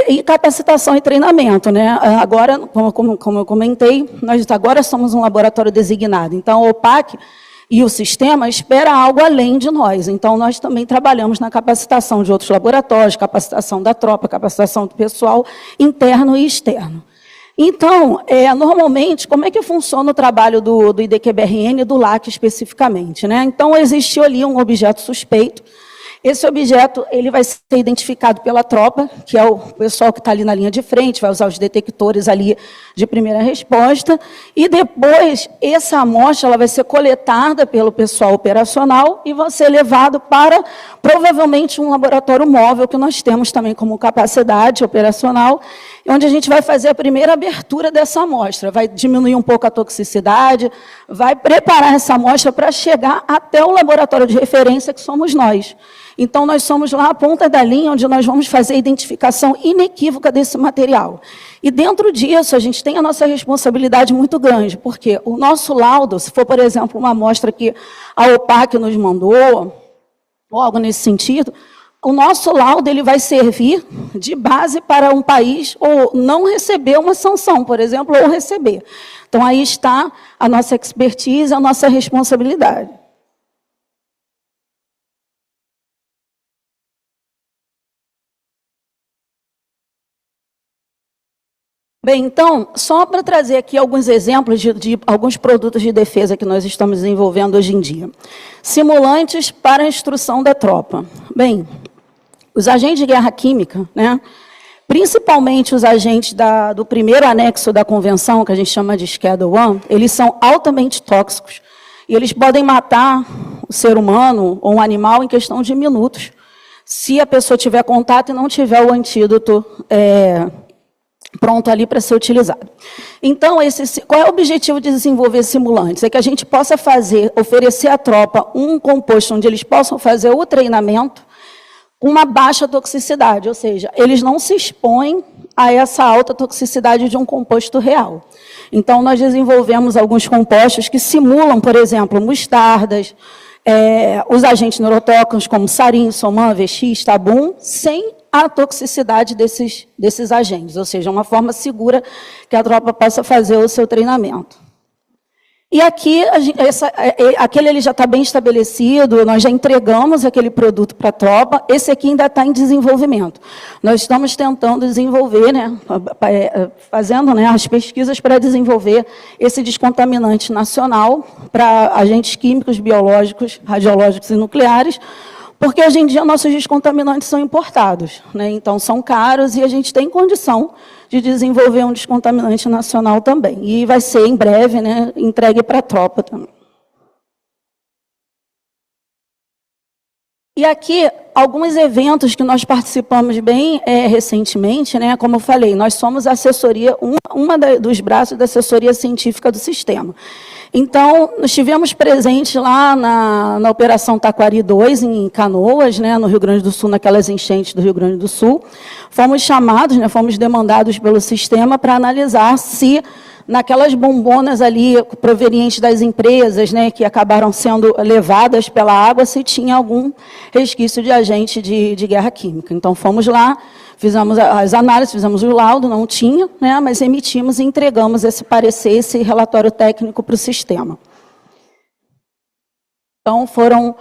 E capacitação e treinamento, né? Agora, como eu comentei, nós agora somos um laboratório designado. Então, a OPAC e o sistema espera algo além de nós. Então, nós também trabalhamos na capacitação de outros laboratórios, capacitação da tropa, capacitação do pessoal interno e externo. Então, normalmente, como é que funciona o trabalho do IDQBRN e do LAC especificamente? Né? Então, existiu ali um objeto suspeito. Esse objeto ele vai ser identificado pela tropa, que é o pessoal que está ali na linha de frente, vai usar os detectores ali de primeira resposta, e depois essa amostra ela vai ser coletada pelo pessoal operacional e vai ser levado para, provavelmente, um laboratório móvel, que nós temos também como capacidade operacional, onde a gente vai fazer a primeira abertura dessa amostra, vai diminuir um pouco a toxicidade, vai preparar essa amostra para chegar até o laboratório de referência, que somos nós. Então, nós somos lá a ponta da linha, onde nós vamos fazer a identificação inequívoca desse material. E dentro disso, a gente tem a nossa responsabilidade muito grande, porque o nosso laudo, se for, por exemplo, uma amostra que a OPAC nos mandou, ou algo nesse sentido, o nosso laudo ele vai servir de base para um país ou não receber uma sanção, por exemplo, ou receber. Então, aí está a nossa expertise, a nossa responsabilidade. Bem, então, só para trazer aqui alguns exemplos de alguns produtos de defesa que nós estamos desenvolvendo hoje em dia. Simulantes para a instrução da tropa. Bem, os agentes de guerra química, né, principalmente os agentes do primeiro anexo da convenção, que a gente chama de Schedule 1, eles são altamente tóxicos e eles podem matar o ser humano ou um animal em questão de minutos, se a pessoa tiver contato e não tiver o antídoto pronto ali para ser utilizado. Então, qual é o objetivo de desenvolver simulantes? É que a gente possa oferecer à tropa um composto onde eles possam fazer o treinamento com uma baixa toxicidade, ou seja, eles não se expõem a essa alta toxicidade de um composto real. Então, nós desenvolvemos alguns compostos que simulam, por exemplo, mostardas, os agentes neurotóxicos como sarin, soman, VX, tabum, sem a toxicidade desses agentes, ou seja, uma forma segura que a tropa possa fazer o seu treinamento. E aqui, aquele ele já está bem estabelecido, nós já entregamos aquele produto para a tropa, esse aqui ainda está em desenvolvimento. Nós estamos tentando desenvolver, né, fazendo, né, as pesquisas para desenvolver esse descontaminante nacional para agentes químicos, biológicos, radiológicos e nucleares, Porque hoje em dia nossos descontaminantes são importados, né? Então são caros e a gente tem condição de desenvolver um descontaminante nacional também. E vai ser em breve, né, entregue para a tropa também. E aqui, alguns eventos que nós participamos bem recentemente, né? Como eu falei, nós somos a assessoria, dos braços da assessoria científica do sistema. Então, nós estivemos presentes lá na Operação Taquari 2, em Canoas, né, no Rio Grande do Sul, naquelas enchentes do Rio Grande do Sul. Fomos chamados, né, fomos demandados pelo sistema para analisar se naquelas bombonas ali provenientes das empresas, né, que acabaram sendo levadas pela água, se tinha algum resquício de agente de guerra química. Então, fomos lá, fizemos as análises, fizemos o laudo, não tinha, né, mas emitimos e entregamos esse parecer, esse relatório técnico para o sistema. Então, foram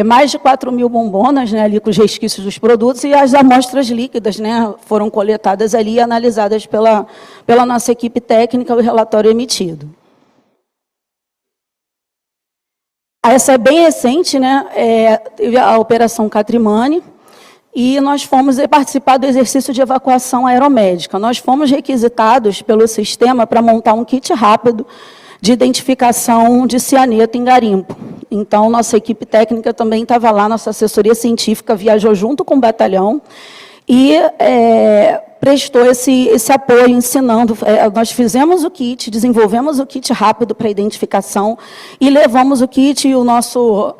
mais de 4.000 bombonas, né, ali com os resquícios dos produtos, e as amostras líquidas, né, foram coletadas ali e analisadas pela nossa equipe técnica, o relatório emitido. Essa é bem recente, né, teve a Operação Catrimani, e nós fomos participar do exercício de evacuação aeromédica. Nós fomos requisitados pelo sistema para montar um kit rápido de identificação de cianeto em garimpo. Então, nossa equipe técnica também estava lá, nossa assessoria científica viajou junto com o batalhão e prestou esse apoio, ensinando. Nós fizemos o kit, desenvolvemos o kit rápido para identificação e levamos o kit, e o nosso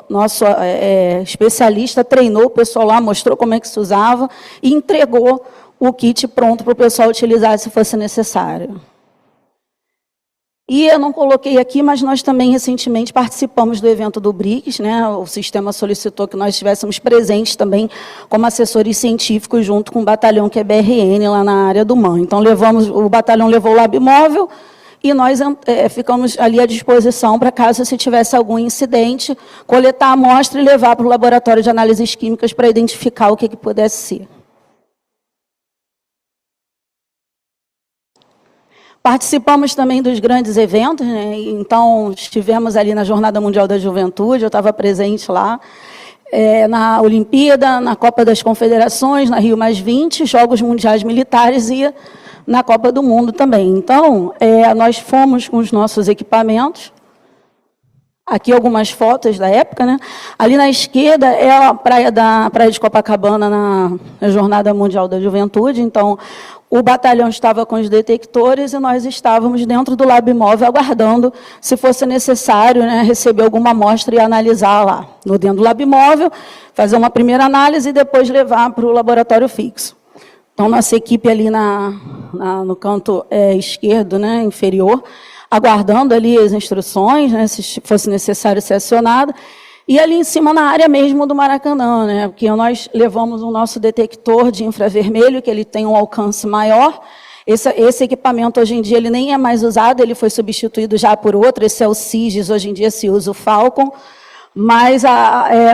especialista treinou o pessoal lá, mostrou como é que se usava e entregou o kit pronto para o pessoal utilizar se fosse necessário. E eu não coloquei aqui, mas nós também recentemente participamos do evento do BRICS, né? O sistema solicitou que nós estivéssemos presentes também como assessores científicos junto com o batalhão QBRN lá na área do MAN. Então o batalhão levou o lab móvel e nós ficamos ali à disposição para caso se tivesse algum incidente, coletar a amostra e levar para o laboratório de análises químicas para identificar o que pudesse ser. Participamos também dos grandes eventos, né? Então, estivemos ali na Jornada Mundial da Juventude, eu estava presente lá, na Olimpíada, na Copa das Confederações, na Rio+20, Jogos Mundiais Militares e na Copa do Mundo também. Então, nós fomos com os nossos equipamentos. Aqui algumas fotos da época, né? Ali na esquerda é a praia de Copacabana na Jornada Mundial da Juventude. Então, o batalhão estava com os detectores e nós estávamos dentro do lab móvel aguardando, se fosse necessário, né, receber alguma amostra e analisar lá. Dentro do lab móvel, fazer uma primeira análise e depois levar para o laboratório fixo. Então, nossa equipe ali no canto esquerdo, né, inferior, aguardando ali as instruções, né, se fosse necessário ser acionado. E ali em cima, na área mesmo do Maracanã, né, porque nós levamos o nosso detector de infravermelho, que ele tem um alcance maior. Esse equipamento, hoje em dia, ele nem é mais usado, ele foi substituído já por outro. Esse é o CIGES, hoje em dia se usa o Falcon. Mas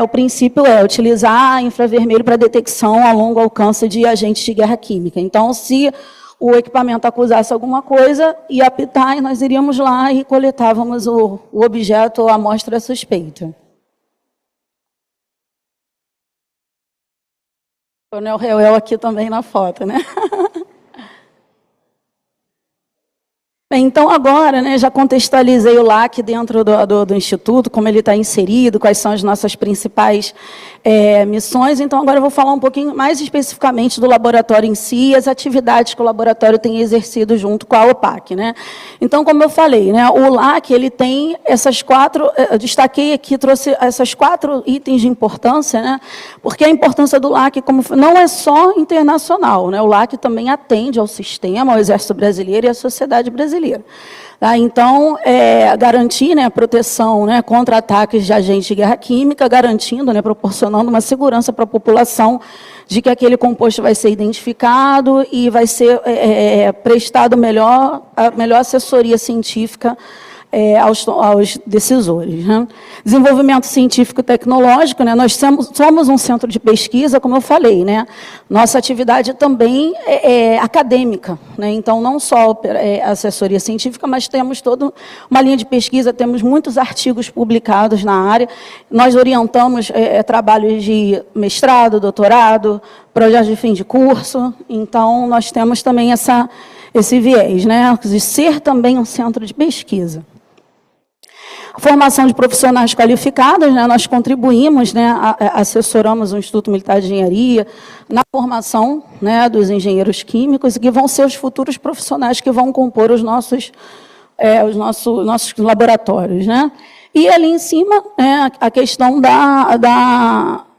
o princípio é utilizar infravermelho para detecção a longo alcance de agentes de guerra química. Então, se o equipamento acusasse alguma coisa, ia apitar e nós iríamos lá e coletávamos o objeto ou a amostra suspeita. O Coronel Reuel aqui também na foto, né? Bem, então, agora, né, já contextualizei o LAC dentro do Instituto, como ele está inserido, quais são as nossas principais missões. Então, agora eu vou falar um pouquinho mais especificamente do laboratório em si e as atividades que o laboratório tem exercido junto com a OPAC, né? Então, como eu falei, né, o LAC ele tem essas 4, eu destaquei aqui, trouxe essas 4 itens de importância, né? Porque a importância do LAC não é só internacional, né? O LAC também atende ao sistema, ao Exército Brasileiro e à sociedade brasileira. Tá? Então, garantir, né, a proteção, né, contra ataques de agentes de guerra química, garantindo, né, proporcionando uma segurança para a população de que aquele composto vai ser identificado e vai ser prestado a melhor assessoria científica aos decisores. Né? Desenvolvimento científico e tecnológico, né? Nós somos um centro de pesquisa, como eu falei, né? Nossa atividade também é acadêmica, né? Então, não só assessoria científica, mas temos toda uma linha de pesquisa, temos muitos artigos publicados na área, nós orientamos trabalhos de mestrado, doutorado, projetos de fim de curso, então nós temos também esse viés, né? De ser também um centro de pesquisa. Formação de profissionais qualificados, né, nós contribuímos, né, assessoramos o Instituto Militar de Engenharia na formação, né, dos engenheiros químicos, que vão ser os futuros profissionais que vão compor os nossos laboratórios. Né. E ali em cima, né, a questão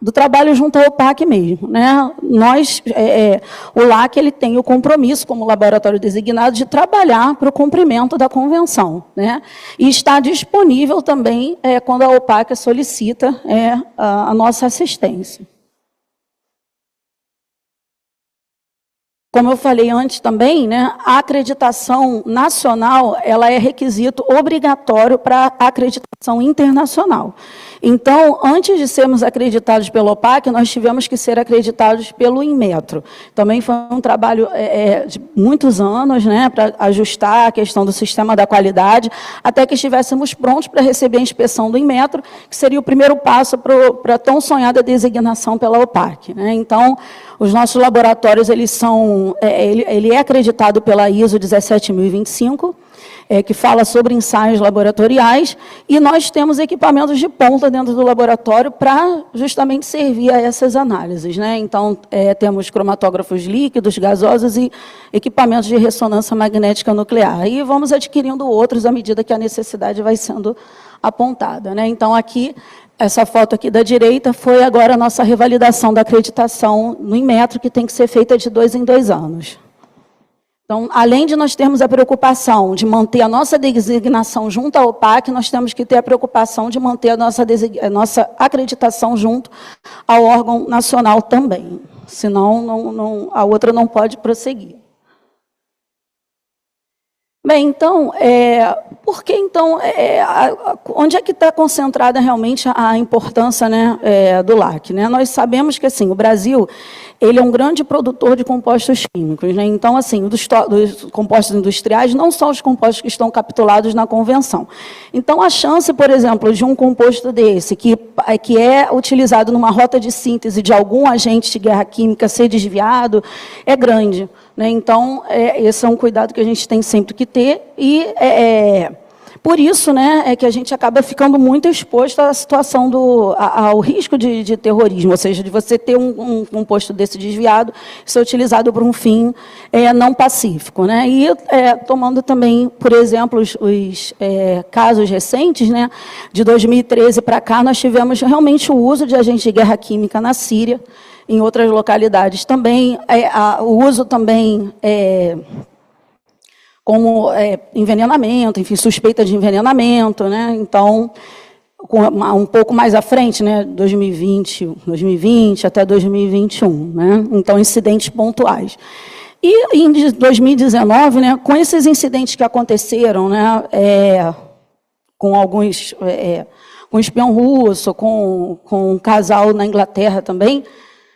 do trabalho junto ao OPAC mesmo. Né? O LAC ele tem o compromisso, como laboratório designado, de trabalhar para o cumprimento da convenção. Né? E está disponível também quando a OPAC solicita a nossa assistência. Como eu falei antes também, né, a acreditação nacional ela é requisito obrigatório para a acreditação internacional. Então, antes de sermos acreditados pelo OPAC, nós tivemos que ser acreditados pelo Inmetro. Também foi um trabalho de muitos anos, né, para ajustar a questão do sistema da qualidade, até que estivéssemos prontos para receber a inspeção do Inmetro, que seria o primeiro passo para a tão sonhada designação pela OPAC. Né? Então, os nossos laboratórios ele é acreditado pela ISO 17025, que fala sobre ensaios laboratoriais, e nós temos equipamentos de ponta dentro do laboratório para justamente servir a essas análises. Né? Então, temos cromatógrafos líquidos, gasosos e equipamentos de ressonância magnética nuclear. E vamos adquirindo outros à medida que a necessidade vai sendo apontada. Né? Então, aqui, essa foto aqui da direita foi agora a nossa revalidação da acreditação no Inmetro, que tem que ser feita de 2 em 2 anos. Então, além de nós termos a preocupação de manter a nossa designação junto à OPAC, nós temos que ter a preocupação de manter a nossa acreditação junto ao órgão nacional também. Senão, a outra não pode prosseguir. Bem, então, por que então, onde é que está concentrada realmente a importância, né, do LAC? Né? Nós sabemos que assim, o Brasil ele é um grande produtor de compostos químicos. Né? Então, assim, dos compostos industriais, não só os compostos que estão capitulados na convenção. Então, a chance, por exemplo, de um composto desse, que é utilizado numa rota de síntese de algum agente de guerra química ser desviado, é grande. Né? Então, esse é um cuidado que a gente tem sempre que ter, e por isso, né, que a gente acaba ficando muito exposto à situação ao risco de terrorismo, ou seja, de você ter um composto desse desviado, ser utilizado por um fim não pacífico. Né? E tomando também, por exemplo, os casos recentes, né, de 2013 para cá, nós tivemos realmente o uso de agentes de guerra química na Síria, em outras localidades também, o uso também como envenenamento, enfim, suspeita de envenenamento, né? Então, um pouco mais à frente, né, 2020 até 2021, né? Então, incidentes pontuais. E em 2019, né, com esses incidentes que aconteceram, né, com alguns, com espião russo, com um casal na Inglaterra também,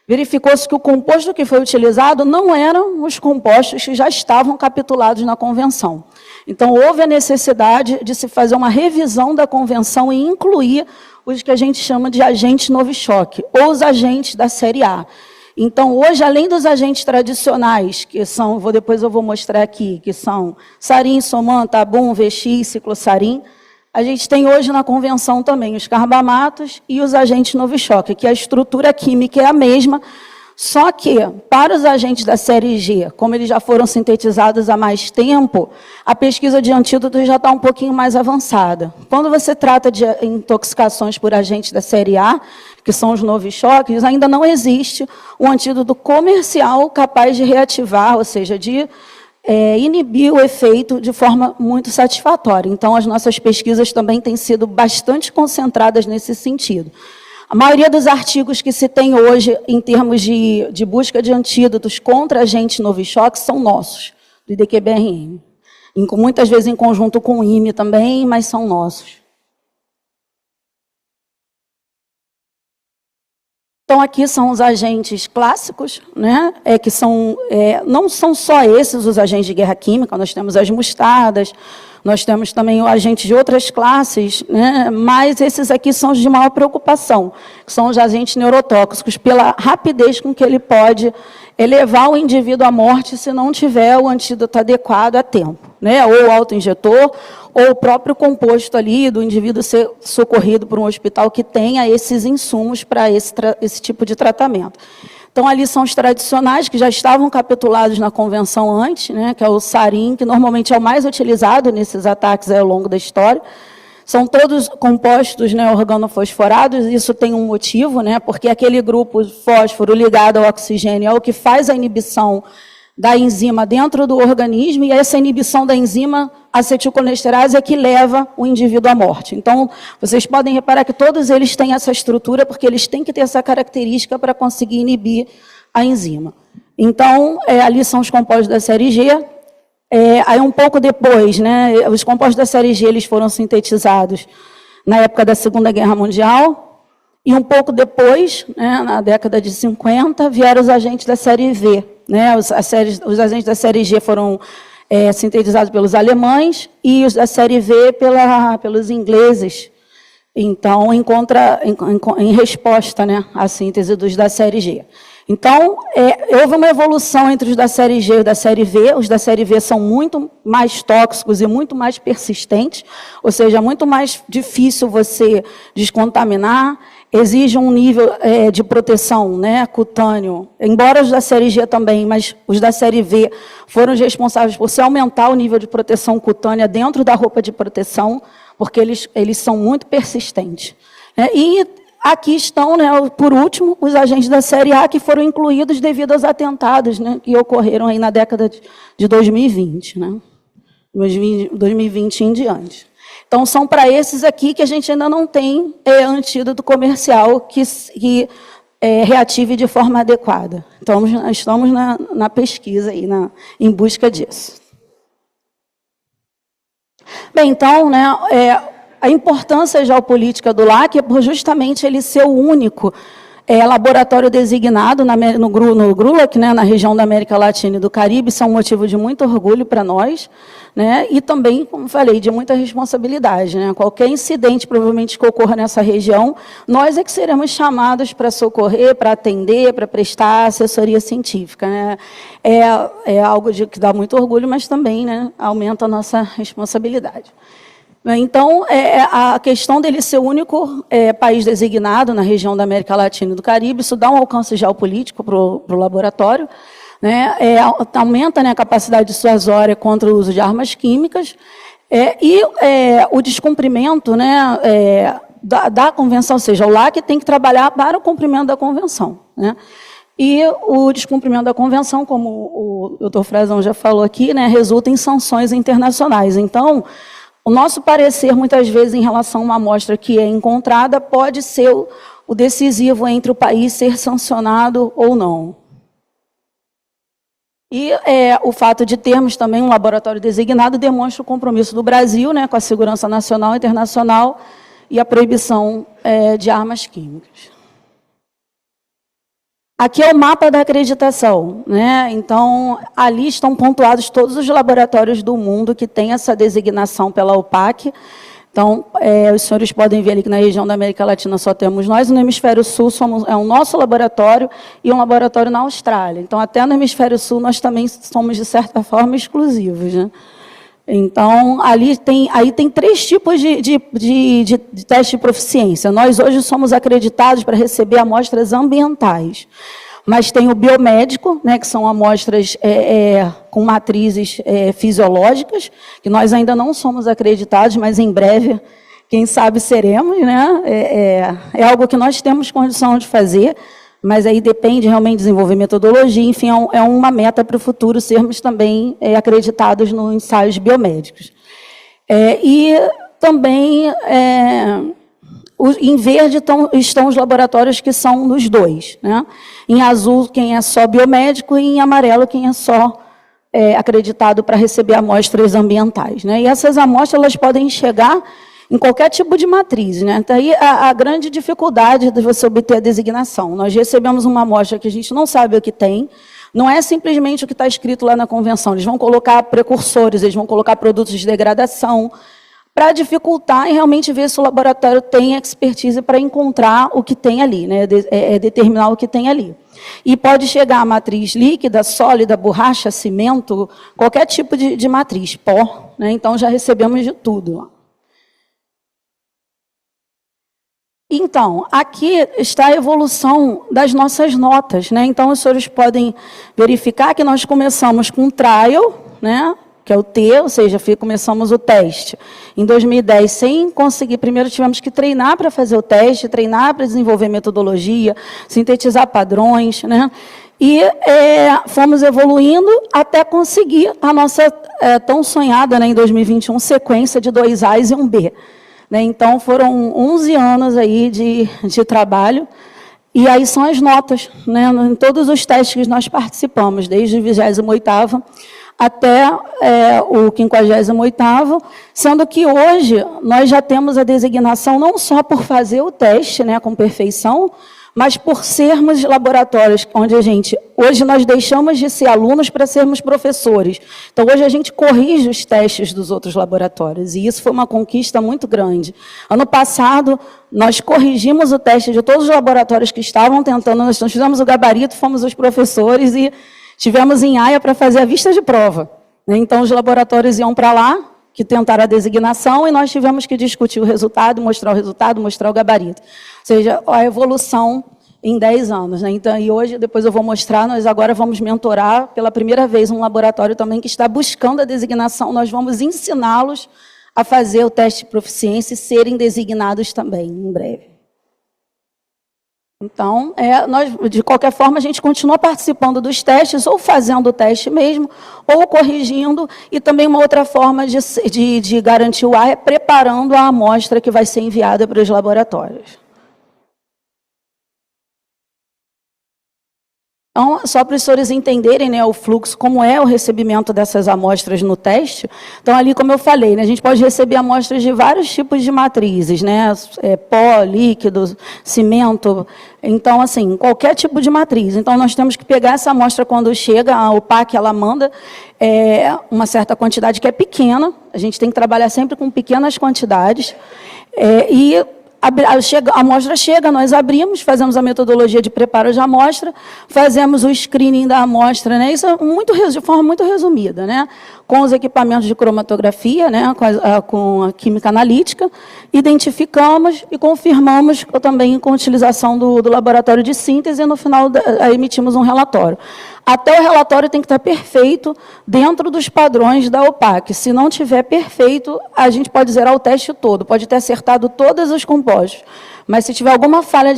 verificou-se que o composto que foi utilizado não eram os compostos que já estavam capitulados na convenção. Então, houve a necessidade de se fazer uma revisão da convenção e incluir os que a gente chama de agentes Novichok, ou os agentes da série A. Então, hoje, além dos agentes tradicionais, que são, depois eu vou mostrar aqui, que são sarin, soman, tabum, VX, ciclosarin, a gente tem hoje na convenção também os carbamatos e os agentes Novichok, que a estrutura química é a mesma, só que para os agentes da série G, como eles já foram sintetizados há mais tempo, a pesquisa de antídotos já está um pouquinho mais avançada. Quando você trata de intoxicações por agentes da série A, que são os Novichoks, ainda não existe um antídoto comercial capaz de reativar, ou seja, de inibir o efeito de forma muito satisfatória. Então, as nossas pesquisas também têm sido bastante concentradas nesse sentido. A maioria dos artigos que se tem hoje, em termos de busca de antídotos contra agentes Novichok, são nossos, do IDQBRN. muitas vezes em conjunto com o IME também, mas são nossos. Então, aqui são os agentes clássicos, né? Que não são só esses os agentes de guerra química, nós temos as mostardas, nós temos também o agente de outras classes, né? Mas esses aqui são os de maior preocupação, que são os agentes neurotóxicos, pela rapidez com que ele pode levar o indivíduo à morte se não tiver o antídoto adequado a tempo, né? Ou o autoinjetor, ou o próprio composto ali do indivíduo ser socorrido por um hospital que tenha esses insumos para esse tipo de tratamento. Então, ali são os tradicionais, que já estavam capitulados na convenção antes, né, que é o sarin, que normalmente é o mais utilizado nesses ataques ao longo da história. São todos compostos, né, organofosforados, isso tem um motivo, né, porque aquele grupo fósforo ligado ao oxigênio é o que faz a inibição da enzima dentro do organismo, e essa inibição da enzima acetilcolesterase é que leva o indivíduo à morte. Então, vocês podem reparar que todos eles têm essa estrutura, porque eles têm que ter essa característica para conseguir inibir a enzima. Então, ali são os compostos da série G. Aí, um pouco depois, né, os compostos da série G eles foram sintetizados na época da Segunda Guerra Mundial, e um pouco depois, né, na década de 50, vieram os agentes da série V. Né, os agentes da série G foram sintetizados pelos alemães e os da série V pelos ingleses. Então, em resposta, né, à síntese dos da série G. Então, houve uma evolução entre os da série G e os da série V. Os da série V são muito mais tóxicos e muito mais persistentes, ou seja, muito mais difícil você descontaminar. Exige um nível de proteção, né, cutâneo, embora os da série G também, mas os da série V foram os responsáveis por se aumentar o nível de proteção cutânea dentro da roupa de proteção, porque eles são muito persistentes. E aqui estão, né, por último, os agentes da série A, que foram incluídos devido aos atentados, né, que ocorreram aí na década de 2020, né, 2020 em diante. Então, são para esses aqui que a gente ainda não tem antídoto comercial que reative de forma adequada. Então, nós estamos na pesquisa, aí, em busca disso. Bem, então, né, a importância geopolítica do LAC é por justamente ele ser o único laboratório designado no GRULAC, né, na região da América Latina e do Caribe. Isso é um motivo de muito orgulho para nós, né, e também, como falei, de muita responsabilidade. Né? Qualquer incidente, provavelmente, que ocorra nessa região, nós é que seremos chamados para socorrer, para atender, para prestar assessoria científica. Né? É algo que dá muito orgulho, mas também, né, aumenta a nossa responsabilidade. Então, a questão dele ser o único país designado na região da América Latina e do Caribe, isso dá um alcance geopolítico para o laboratório, né? Aumenta, né, a capacidade dissuasória contra o uso de armas químicas, e o descumprimento, né, da convenção, ou seja, o LAC tem que trabalhar para o cumprimento da convenção. Né? E o descumprimento da convenção, como o doutor Frazão já falou aqui, né, resulta em sanções internacionais. Então, o nosso parecer, muitas vezes, em relação a uma amostra que é encontrada, pode ser o decisivo entre o país ser sancionado ou não. E o fato de termos também um laboratório designado demonstra o compromisso do Brasil, né, com a segurança nacional e internacional e a proibição de armas químicas. Aqui é o mapa da acreditação, né? Então, ali estão pontuados todos os laboratórios do mundo que têm essa designação pela OPAC. Então, os senhores podem ver ali que na região da América Latina só temos nós, no Hemisfério Sul é o nosso laboratório e um laboratório na Austrália. Então, até no Hemisfério Sul nós também somos, de certa forma, exclusivos. Né? Então, aí tem 3 tipos de teste de proficiência. Nós hoje somos acreditados para receber amostras ambientais, mas tem o biomédico, né, que são amostras com matrizes fisiológicas, que nós ainda não somos acreditados, mas em breve, quem sabe, seremos. Né? É algo que nós temos condição de fazer, mas aí depende realmente de desenvolver metodologia, enfim, é uma meta para o futuro sermos também acreditados nos ensaios biomédicos. E também, em verde estão os laboratórios que são nos 2. Né? Em azul, quem é só biomédico, e em amarelo, quem é só acreditado para receber amostras ambientais, né? E essas amostras elas podem chegar em qualquer tipo de matriz, né? Daí a grande dificuldade de você obter a designação. Nós recebemos uma amostra que a gente não sabe o que tem, não é simplesmente o que está escrito lá na convenção, eles vão colocar precursores, eles vão colocar produtos de degradação, para dificultar e realmente ver se o laboratório tem expertise para encontrar o que tem ali, né? Determinar o que tem ali. E pode chegar a matriz líquida, sólida, borracha, cimento, qualquer tipo de matriz, pó, né? Então já recebemos de tudo. Então, aqui está a evolução das nossas notas, né? Então, os senhores podem verificar que nós começamos com trial, né? Que é o T, ou seja, começamos o teste. Em 2010, sem conseguir, primeiro tivemos que treinar para fazer o teste, treinar para desenvolver metodologia, sintetizar padrões, né? E fomos evoluindo até conseguir a nossa tão sonhada, né, em 2021, sequência de 2 A's e um B. Né? Então, foram 11 anos aí de trabalho, e aí são as notas, né, em todos os testes que nós participamos, desde o 28º até o 58º, sendo que hoje nós já temos a designação não só por fazer o teste, né, com perfeição, mas por sermos laboratórios onde hoje nós deixamos de ser alunos para sermos professores. Então, hoje a gente corrige os testes dos outros laboratórios, e isso foi uma conquista muito grande. Ano passado, nós corrigimos o teste de todos os laboratórios que estavam tentando, nós fizemos o gabarito, fomos os professores e tivemos em Haia para fazer a vista de prova. Então, os laboratórios iam para lá, que tentaram a designação, e nós tivemos que discutir o resultado, mostrar o gabarito. Ou seja, a evolução em 10 anos. Né? Então, e hoje, depois eu vou mostrar, nós agora vamos mentorar pela primeira vez um laboratório também que está buscando a designação. Nós vamos ensiná-los a fazer o teste de proficiência e serem designados também, em breve. Então, nós, de qualquer forma, a gente continua participando dos testes, ou fazendo o teste mesmo, ou corrigindo, e também uma outra forma de garantir o A é preparando a amostra que vai ser enviada para os laboratórios. Então, só para os senhores entenderem, né, o fluxo, como é o recebimento dessas amostras no teste. Então, ali, como eu falei, né, a gente pode receber amostras de vários tipos de matrizes, né, pó, líquido, cimento. Então, assim, qualquer tipo de matriz. Então, nós temos que pegar essa amostra quando chega, a OPAC, ela manda uma certa quantidade que é pequena. A gente tem que trabalhar sempre com pequenas quantidades. A amostra chega, nós abrimos, fazemos a metodologia de preparo de amostra, fazemos o screening da amostra, né? Isso é de forma muito resumida, né? Com os equipamentos de cromatografia, né? Com a química analítica, identificamos e confirmamos também com a utilização do laboratório de síntese, e no final emitimos um relatório. Até o relatório tem que estar perfeito dentro dos padrões da OPAC. Se não tiver perfeito, a gente pode zerar o teste todo, pode ter acertado todos os compostos. Mas se tiver alguma falha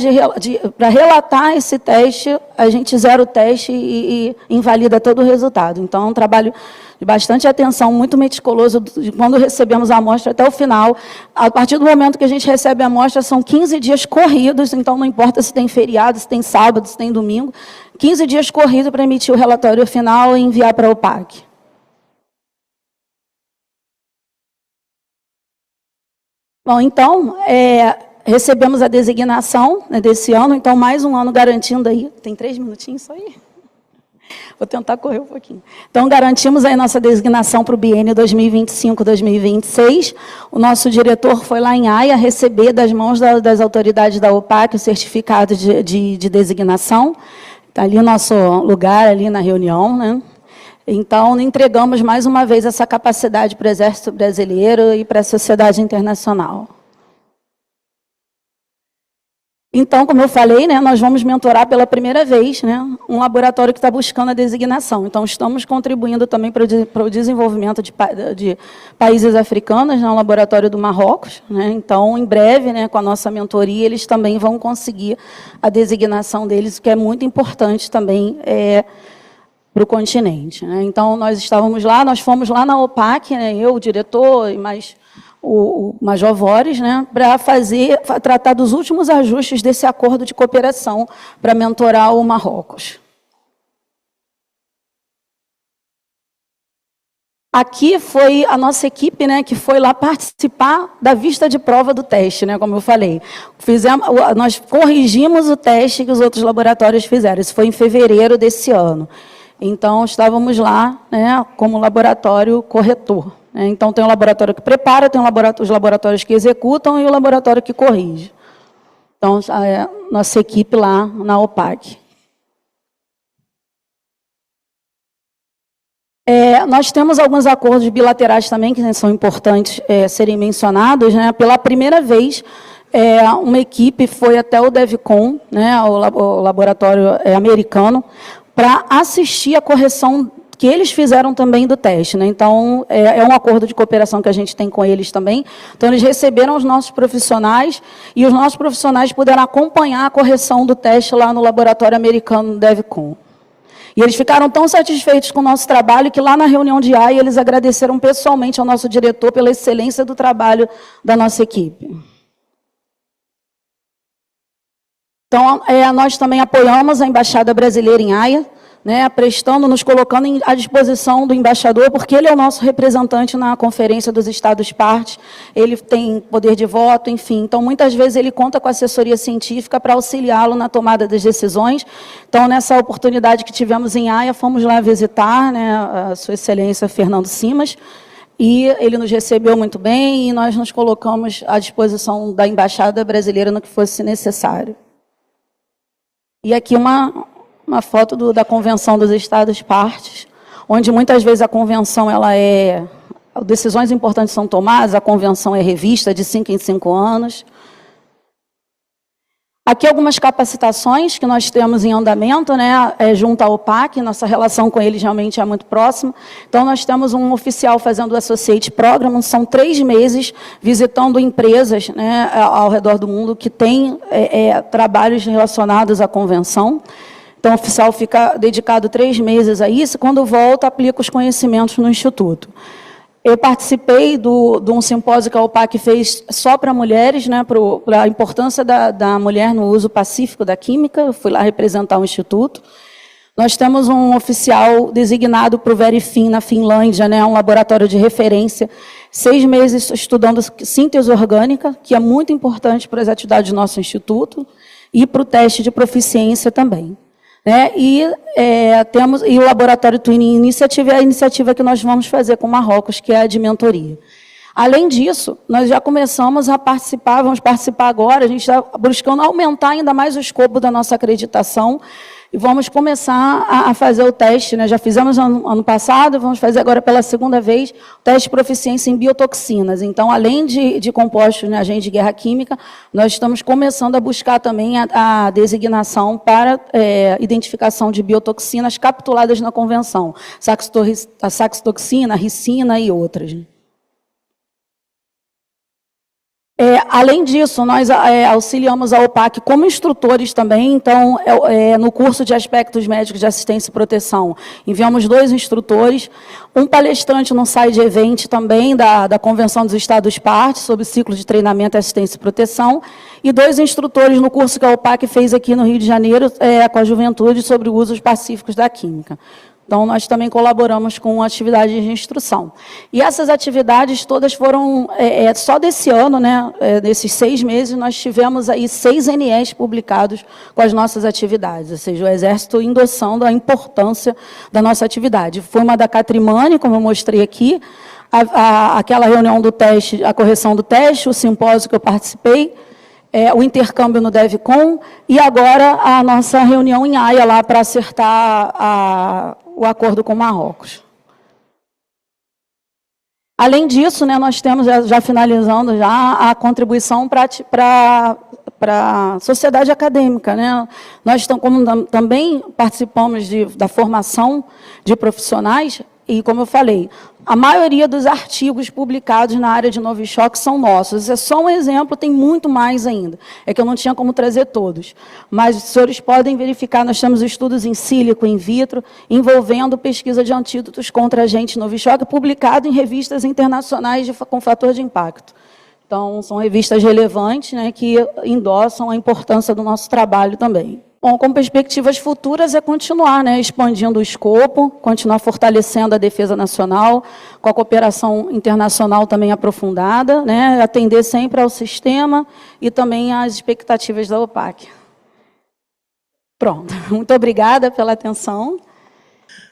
para relatar esse teste, a gente zera o teste e invalida todo o resultado. Então, é um trabalho de bastante atenção, muito meticuloso, quando recebemos a amostra até o final. A partir do momento que a gente recebe a amostra, são 15 dias corridos, então não importa se tem feriado, se tem sábado, se tem domingo, 15 dias corridos para emitir o relatório final e enviar para a OPAC. Bom, então, recebemos a designação, né, desse ano, então mais um ano garantindo aí. Tem 3 minutinhos só aí? Vou tentar correr um pouquinho. Então, garantimos aí nossa designação para o biênio 2025-2026. O nosso diretor foi lá em Haia receber das mãos das autoridades da OPAC o certificado de designação. Está ali o nosso lugar, ali na reunião, né? Então, entregamos mais uma vez essa capacidade para o Exército Brasileiro e para a sociedade internacional. Então, como eu falei, né, nós vamos mentorar pela primeira vez, né, um laboratório que está buscando a designação. Então, estamos contribuindo também para o desenvolvimento de países africanos, né, um laboratório do Marrocos. Né, então, em breve, né, com a nossa mentoria, eles também vão conseguir a designação deles, que é muito importante também para o continente. Né. Então, nós fomos lá na OPAC, né, eu, o diretor e mais o Major Vores, né, para tratar dos últimos ajustes desse acordo de cooperação para mentorar o Marrocos. Aqui foi a nossa equipe, né, que foi lá participar da vista de prova do teste, né, como eu falei. Nós corrigimos o teste que os outros laboratórios fizeram. Isso foi em fevereiro desse ano. Então, estávamos lá, né, como laboratório corretor. Né? Então, tem o laboratório que prepara, tem os laboratórios que executam e o laboratório que corrige. Então, nossa equipe lá na OPAC. Nós temos alguns acordos bilaterais também, que são importantes serem mencionados. Né? Pela primeira vez, uma equipe foi até o DEVCON, né, o laboratório americano, para assistir a correção que eles fizeram também do teste. Né? Então, é um acordo de cooperação que a gente tem com eles também. Então, eles receberam os nossos profissionais e os nossos profissionais puderam acompanhar a correção do teste lá no laboratório americano do DEVCON. E eles ficaram tão satisfeitos com o nosso trabalho que lá na reunião de AIA eles agradeceram pessoalmente ao nosso diretor pela excelência do trabalho da nossa equipe. Então, nós também apoiamos a Embaixada Brasileira em AIA, né, nos colocando à disposição do embaixador, porque ele é o nosso representante na Conferência dos Estados-Partes, ele tem poder de voto, enfim. Então, muitas vezes, ele conta com a assessoria científica para auxiliá-lo na tomada das decisões. Então, nessa oportunidade que tivemos em Haia, fomos lá visitar, né, a Sua Excelência Fernando Simas, e ele nos recebeu muito bem, e nós nos colocamos à disposição da Embaixada Brasileira no que fosse necessário. E aqui uma foto da Convenção dos Estados-Partes, onde muitas vezes a convenção, decisões importantes são tomadas, a convenção é revista de 5 em 5 anos. Aqui algumas capacitações que nós temos em andamento, né, junto à OPAC, nossa relação com eles realmente é muito próxima. Então, nós temos um oficial fazendo o Associate Program, são 3 meses visitando empresas, né, ao redor do mundo que têm trabalhos relacionados à convenção. Então, o oficial fica dedicado 3 meses a isso, quando volta, aplica os conhecimentos no Instituto. Eu participei de um simpósio que a OPAC fez só para mulheres, né, para a importância da mulher no uso pacífico da química. Eu fui lá representar o Instituto. Nós temos um oficial designado para o Verifin, na Finlândia, né, um laboratório de referência, 6 meses estudando síntese orgânica, que é muito importante para as atividades do nosso Instituto, e para o teste de proficiência também. Né? E o Laboratório Twinning Initiative é a iniciativa que nós vamos fazer com Marrocos, que é a de mentoria. Além disso, nós já começamos a participar, vamos participar agora, a gente está buscando aumentar ainda mais o escopo da nossa acreditação e vamos começar a fazer o teste, né? Já fizemos ano passado, vamos fazer agora pela 2ª vez o teste de proficiência em biotoxinas. Então, além de compostos, né, agentes de guerra química, nós estamos começando a buscar também a designação para identificação de biotoxinas capituladas na Convenção, a saxitoxina, a ricina e outras. Além disso, nós auxiliamos a OPAC como instrutores também, então, no curso de aspectos médicos de assistência e proteção, enviamos 2 instrutores, um palestrante no side event também da Convenção dos Estados-Partes, sobre o ciclo de treinamento, assistência e proteção, e 2 instrutores no curso que a OPAC fez aqui no Rio de Janeiro, com a juventude, sobre usos pacíficos da química. Então, nós também colaboramos com atividades de instrução. E essas atividades todas foram, só desse ano, né, desses 6 meses, nós tivemos aí 6 NEs publicados com as nossas atividades, ou seja, o Exército endossando a importância da nossa atividade. Foi uma da Catrimani, como eu mostrei aqui, aquela reunião do teste, a correção do teste, o simpósio que eu participei, o intercâmbio no DEVCON, e agora a nossa reunião em Haia, lá para acertar o acordo com Marrocos. Além disso, né, nós temos, já finalizando, já a contribuição para a sociedade acadêmica. Né? Nós também participamos da formação de profissionais, e, como eu falei, a maioria dos artigos publicados na área de Novichok são nossos. Isso é só um exemplo, tem muito mais ainda. É que eu não tinha como trazer todos. Mas os senhores podem verificar, nós temos estudos in silico, in vitro, envolvendo pesquisa de antídotos contra agentes Novichok, publicado em revistas internacionais com fator de impacto. Então, são revistas relevantes, né, que endossam a importância do nosso trabalho também. Bom, com perspectivas futuras é continuar, né, expandindo o escopo, continuar fortalecendo a defesa nacional, com a cooperação internacional também aprofundada, né, atender sempre ao sistema e também às expectativas da OPAC. Pronto. Muito obrigada pela atenção.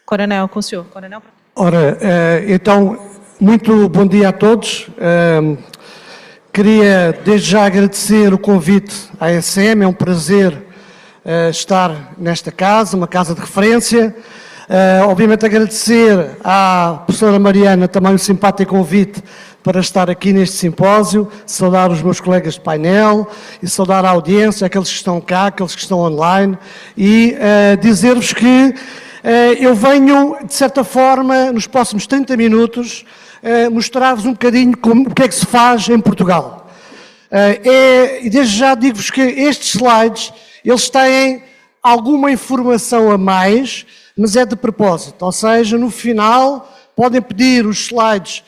Coronel, com o senhor. Coronel. Ora, então, muito bom dia a todos. Queria desde já agradecer o convite à ECM, é um prazer estar nesta casa, uma casa de referência. Obviamente agradecer à professora Mariana também o simpático convite para estar aqui neste simpósio, saudar os meus colegas de painel e saudar a audiência, aqueles que estão cá, aqueles que estão online, e dizer-vos que eu venho, de certa forma, nos próximos 30 minutos, mostrar-vos um bocadinho o que é que se faz em Portugal. E desde já digo-vos que estes slides, eles têm alguma informação a mais, mas é de propósito, ou seja, no final podem pedir os slides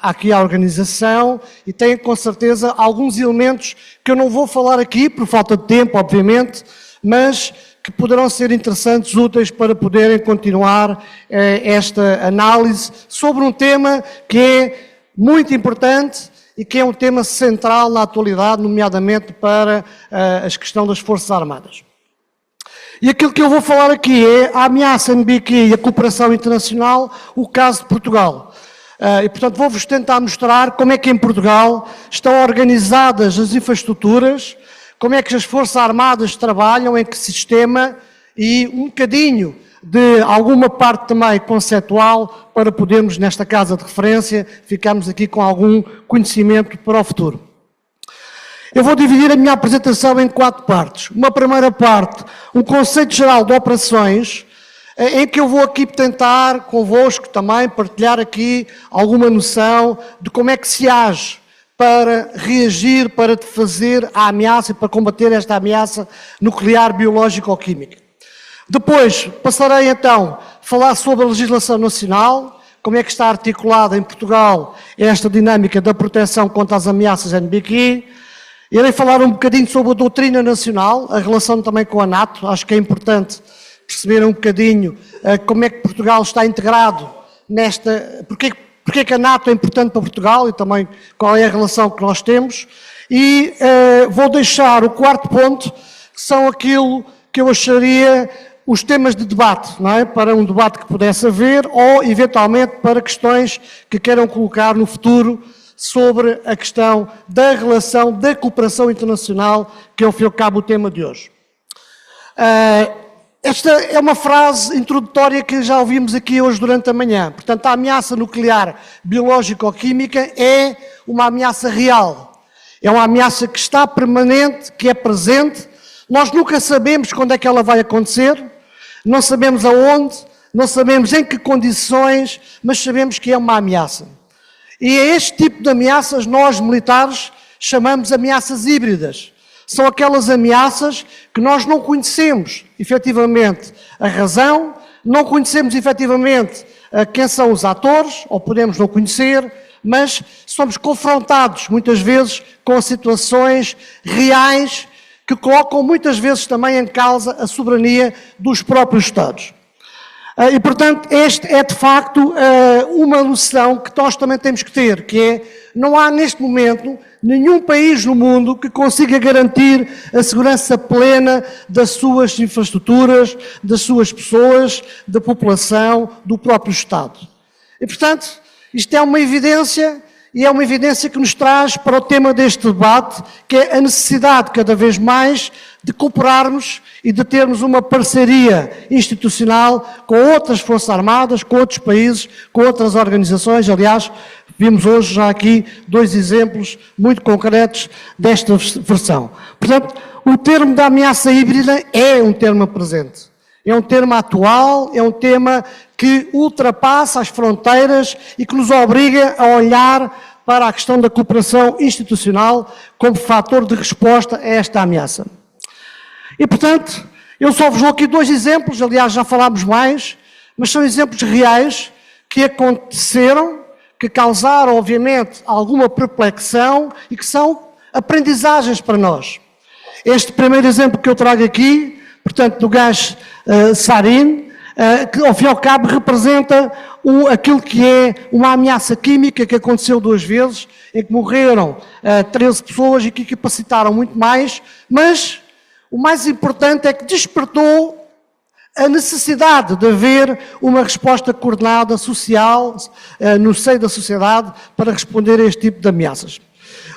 aqui à organização e têm com certeza alguns elementos que eu não vou falar aqui por falta de tempo, obviamente, mas que poderão ser interessantes, úteis para poderem continuar esta análise sobre um tema que é muito importante e que é um tema central na atualidade, nomeadamente para a questão das Forças Armadas. E aquilo que eu vou falar aqui é a ameaça NBQ e a cooperação internacional, o caso de Portugal. E, portanto, vou-vos tentar mostrar como é que em Portugal estão organizadas as infraestruturas, como é que as Forças Armadas trabalham, em que sistema, e um bocadinho de alguma parte também conceptual para podermos, nesta casa de referência, ficarmos aqui com algum conhecimento para o futuro. Eu vou dividir a minha apresentação em 4 partes. Uma primeira parte, um conceito geral de operações, em que eu vou aqui tentar, convosco também, partilhar aqui alguma noção de como é que se age para reagir, para fazer a ameaça e para combater esta ameaça nuclear, biológica ou química. Depois, passarei então a falar sobre a legislação nacional, como é que está articulada em Portugal esta dinâmica da proteção contra as ameaças NBQ. Irei falar um bocadinho sobre a doutrina nacional, a relação também com a NATO. Acho que é importante perceber um bocadinho como é que Portugal está integrado nesta... Porque é que a NATO é importante para Portugal e também qual é a relação que nós temos. E vou deixar o 4º ponto, que são aquilo que eu acharia os temas de debate, não é? Para um debate que pudesse haver ou, eventualmente, para questões que queiram colocar no futuro sobre a questão da relação, da cooperação internacional, que é, ao fim e ao cabo, o tema de hoje. Esta é uma frase introdutória que já ouvimos aqui hoje durante a manhã. Portanto, a ameaça nuclear, biológica ou química é uma ameaça real. É uma ameaça que está permanente, que é presente. Nós nunca sabemos quando é que ela vai acontecer, não sabemos aonde, não sabemos em que condições, mas sabemos que é uma ameaça. E a este tipo de ameaças nós, militares, chamamos ameaças híbridas. São aquelas ameaças que nós não conhecemos, efetivamente, a razão, não conhecemos, efetivamente, quem são os atores, ou podemos não conhecer, mas somos confrontados, muitas vezes, com situações reais que colocam, muitas vezes, também em causa a soberania dos próprios Estados. E, portanto, este é, de facto, uma noção que nós também temos que ter, que é, não há, neste momento, nenhum país no mundo que consiga garantir a segurança plena das suas infraestruturas, das suas pessoas, da população, do próprio Estado. E, portanto, isto é uma evidência, e é uma evidência que nos traz para o tema deste debate, que é a necessidade, cada vez mais, de cooperarmos e de termos uma parceria institucional com outras Forças Armadas, com outros países, com outras organizações. Aliás, vimos hoje já aqui 2 exemplos muito concretos desta versão. Portanto, o termo da ameaça híbrida é um termo presente. É um termo atual, é um tema que ultrapassa as fronteiras e que nos obriga a olhar para a questão da cooperação institucional como fator de resposta a esta ameaça. E, portanto, eu só vos dou aqui 2 exemplos, aliás, já falámos mais, mas são exemplos reais que aconteceram, que causaram, obviamente, alguma perplexão e que são aprendizagens para nós. este primeiro exemplo que eu trago aqui, portanto, do gás sarin, que ao fim e ao cabo representa aquilo que é uma ameaça química que aconteceu 2 vezes, em que morreram 13 pessoas e que capacitaram muito mais, mas o mais importante é que despertou a necessidade de haver uma resposta coordenada social no seio da sociedade para responder a este tipo de ameaças.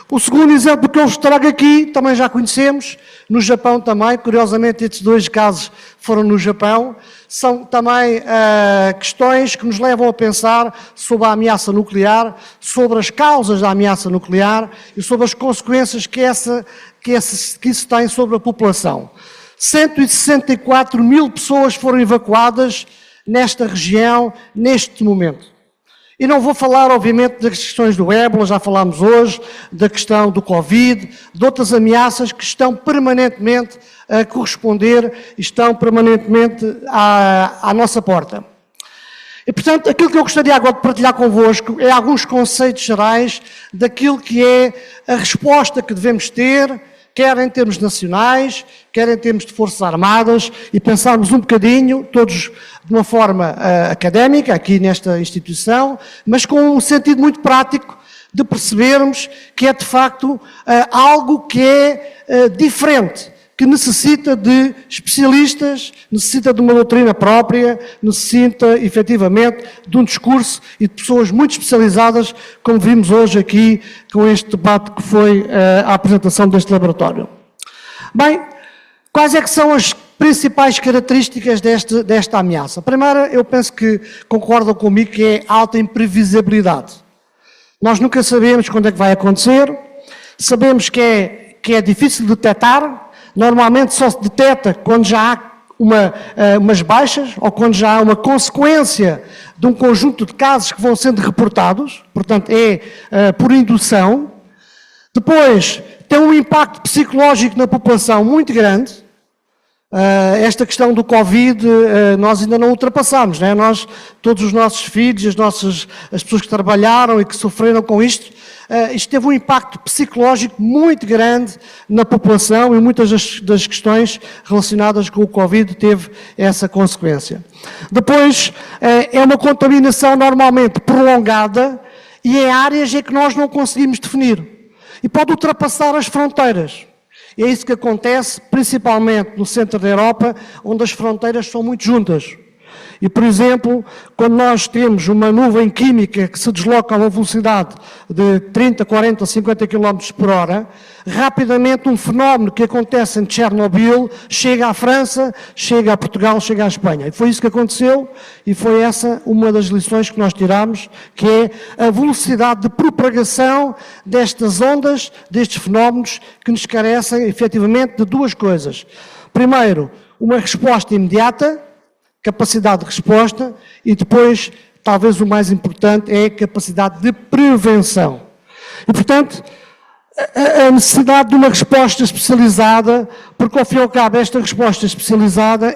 O segundo exemplo que eu vos trago aqui, também já conhecemos, no Japão também, curiosamente estes 2 casos foram no Japão, são também questões que nos levam a pensar sobre a ameaça nuclear, sobre as causas da ameaça nuclear e sobre as consequências que isso tem sobre a população. 164 mil pessoas foram evacuadas nesta região, neste momento. E não vou falar, obviamente, das questões do ébola, já falámos hoje, da questão do Covid, de outras ameaças que estão permanentemente a corresponder e estão permanentemente à nossa porta. E, portanto, aquilo que eu gostaria agora de partilhar convosco é alguns conceitos gerais daquilo que é a resposta que devemos ter, quer em termos nacionais, quer em termos de Forças Armadas, e pensarmos um bocadinho, todos de uma forma académica, aqui nesta instituição, mas com um sentido muito prático de percebermos que é, de facto, algo que é diferente, que necessita de especialistas, necessita de uma doutrina própria, necessita, efetivamente, de um discurso e de pessoas muito especializadas, como vimos hoje aqui com este debate que foi a apresentação deste laboratório. Bem, quais é que são as principais características desta ameaça? A primeira, eu penso que concordam comigo, que é a alta imprevisibilidade. Nós nunca sabemos quando é que vai acontecer, sabemos que é difícil de detectar. Normalmente só se detecta quando já há umas baixas ou quando já há uma consequência de um conjunto de casos que vão sendo reportados, portanto por indução. Depois tem um impacto psicológico na população muito grande. Esta questão do Covid nós ainda não ultrapassamos, né? Nós, todos os nossos filhos, as pessoas que trabalharam e que sofreram com isto teve um impacto psicológico muito grande na população e muitas das questões relacionadas com o Covid teve essa consequência. Depois, é uma contaminação normalmente prolongada e em áreas em que nós não conseguimos definir. E pode ultrapassar as fronteiras. E é isso que acontece principalmente no centro da Europa, onde as fronteiras são muito juntas. E, por exemplo, quando nós temos uma nuvem química que se desloca a uma velocidade de 30, 40, 50 km por hora, rapidamente um fenómeno que acontece em Chernobyl chega à França, chega a Portugal, chega à Espanha. E foi isso que aconteceu e foi essa uma das lições que nós tiramos, que é a velocidade de propagação destas ondas, destes fenómenos que nos carecem, efetivamente, de 2 coisas. Primeiro, uma resposta imediata, capacidade de resposta, e depois, talvez o mais importante, é a capacidade de prevenção. E, portanto, a necessidade de uma resposta especializada, porque ao fim e ao cabo esta resposta especializada,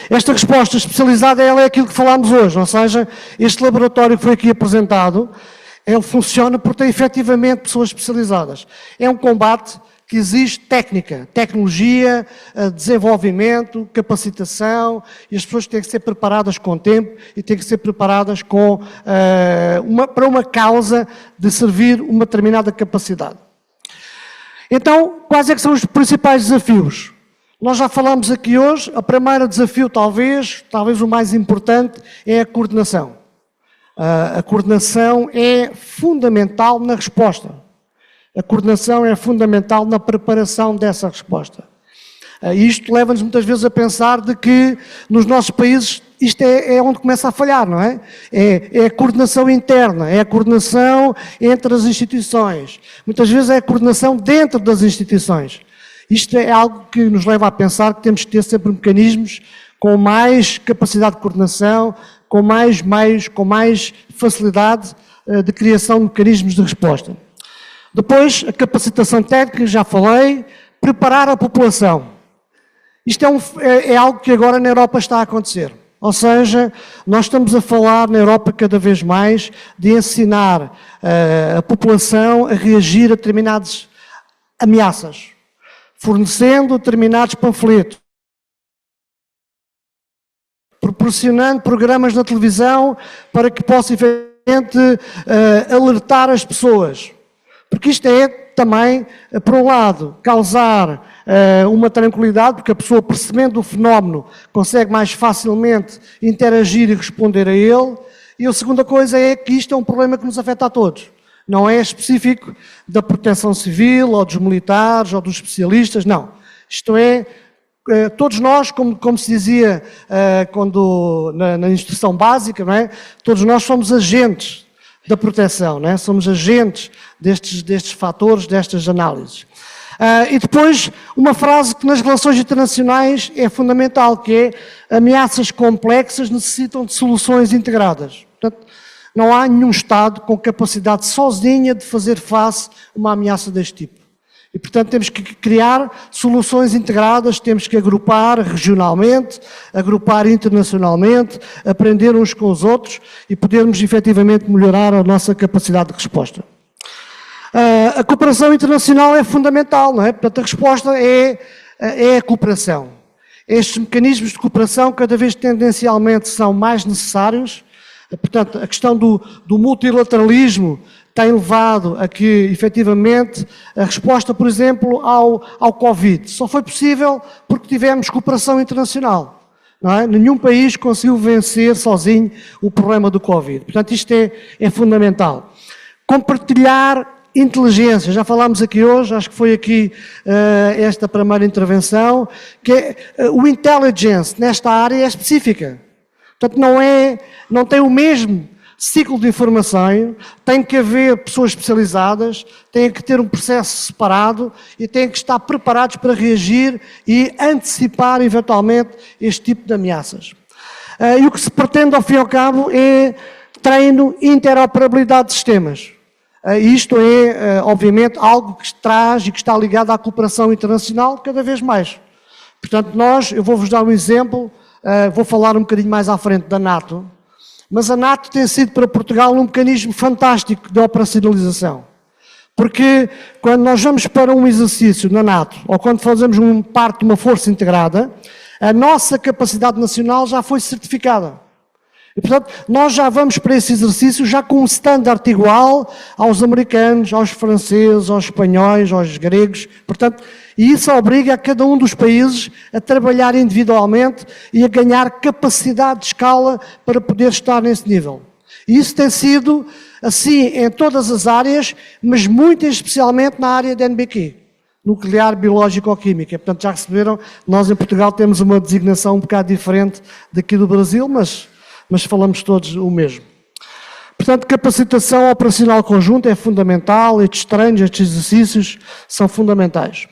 esta resposta especializada ela é aquilo que falámos hoje, ou seja, este laboratório que foi aqui apresentado, ele funciona porque tem efetivamente pessoas especializadas. É um combate que exige técnica, tecnologia, desenvolvimento, capacitação, e as pessoas têm que ser preparadas com tempo e têm que ser preparadas para uma causa de servir uma determinada capacidade. Então, quais é que são os principais desafios? Nós já falamos aqui hoje, o primeiro desafio talvez o mais importante, é a coordenação. A coordenação é fundamental na resposta. A coordenação é fundamental na preparação dessa resposta. Isto leva-nos muitas vezes a pensar de que nos nossos países isto é onde começa a falhar, não é? É a coordenação interna, é a coordenação entre as instituições. Muitas vezes é a coordenação dentro das instituições. Isto é algo que nos leva a pensar que temos que ter sempre mecanismos com mais capacidade de coordenação, com mais facilidade de criação de mecanismos de resposta. Depois, a capacitação técnica, já falei, preparar a população. Isto é algo que agora na Europa está a acontecer. Ou seja, nós estamos a falar na Europa cada vez mais de ensinar a população a reagir a determinadas ameaças, fornecendo determinados panfletos, proporcionando programas na televisão para que possa efetivamente alertar as pessoas. Porque isto é também, por um lado, causar uma tranquilidade, porque a pessoa, percebendo o fenómeno, consegue mais facilmente interagir e responder a ele. E a segunda coisa é que isto é um problema que nos afeta a todos. Não é específico da proteção civil, ou dos militares, ou dos especialistas, não. Isto é, todos nós, como se dizia na instrução básica, não é? Todos nós somos agentes da proteção, não é? Somos agentes destes fatores, destas análises. E depois, uma frase que nas relações internacionais é fundamental, que é: ameaças complexas necessitam de soluções integradas. Portanto, não há nenhum Estado com capacidade sozinha de fazer face a uma ameaça deste tipo. E, portanto, temos que criar soluções integradas, temos que agrupar regionalmente, agrupar internacionalmente, aprender uns com os outros e podermos efetivamente melhorar a nossa capacidade de resposta. A cooperação internacional é fundamental, não é? Portanto, a resposta é a cooperação. Estes mecanismos de cooperação cada vez tendencialmente são mais necessários. Portanto, a questão do multilateralismo tem levado a que, efetivamente, a resposta, por exemplo, ao Covid só foi possível porque tivemos cooperação internacional. Não é? Nenhum país conseguiu vencer sozinho o problema do Covid. Portanto, isto é fundamental. Compartilhar inteligência. Já falámos aqui hoje, acho que foi aqui esta primeira intervenção, que o intelligence nesta área é específica. Portanto, não tem o mesmo ciclo de informação, tem que haver pessoas especializadas, tem que ter um processo separado e tem que estar preparados para reagir e antecipar, eventualmente, este tipo de ameaças. E o que se pretende, ao fim e ao cabo, é treino e interoperabilidade de sistemas. Isto é, obviamente, algo que traz e que está ligado à cooperação internacional cada vez mais. Portanto, eu vou-vos dar um exemplo, vou falar um bocadinho mais à frente da NATO, mas a NATO tem sido para Portugal um mecanismo fantástico de operacionalização. Porque quando nós vamos para um exercício na NATO, ou quando fazemos parte de uma força integrada, a nossa capacidade nacional já foi certificada. E, portanto, nós já vamos para esse exercício já com um standard igual aos americanos, aos franceses, aos espanhóis, aos gregos. Portanto, e isso obriga a cada um dos países a trabalhar individualmente e a ganhar capacidade de escala para poder estar nesse nível. E isso tem sido assim em todas as áreas, mas muito especialmente na área da NBQ, nuclear, biológico ou química. Portanto, já receberam, nós em Portugal temos uma designação um bocado diferente daqui do Brasil, mas falamos todos o mesmo. Portanto, capacitação operacional conjunta é fundamental, estes treinos, estes exercícios são fundamentais.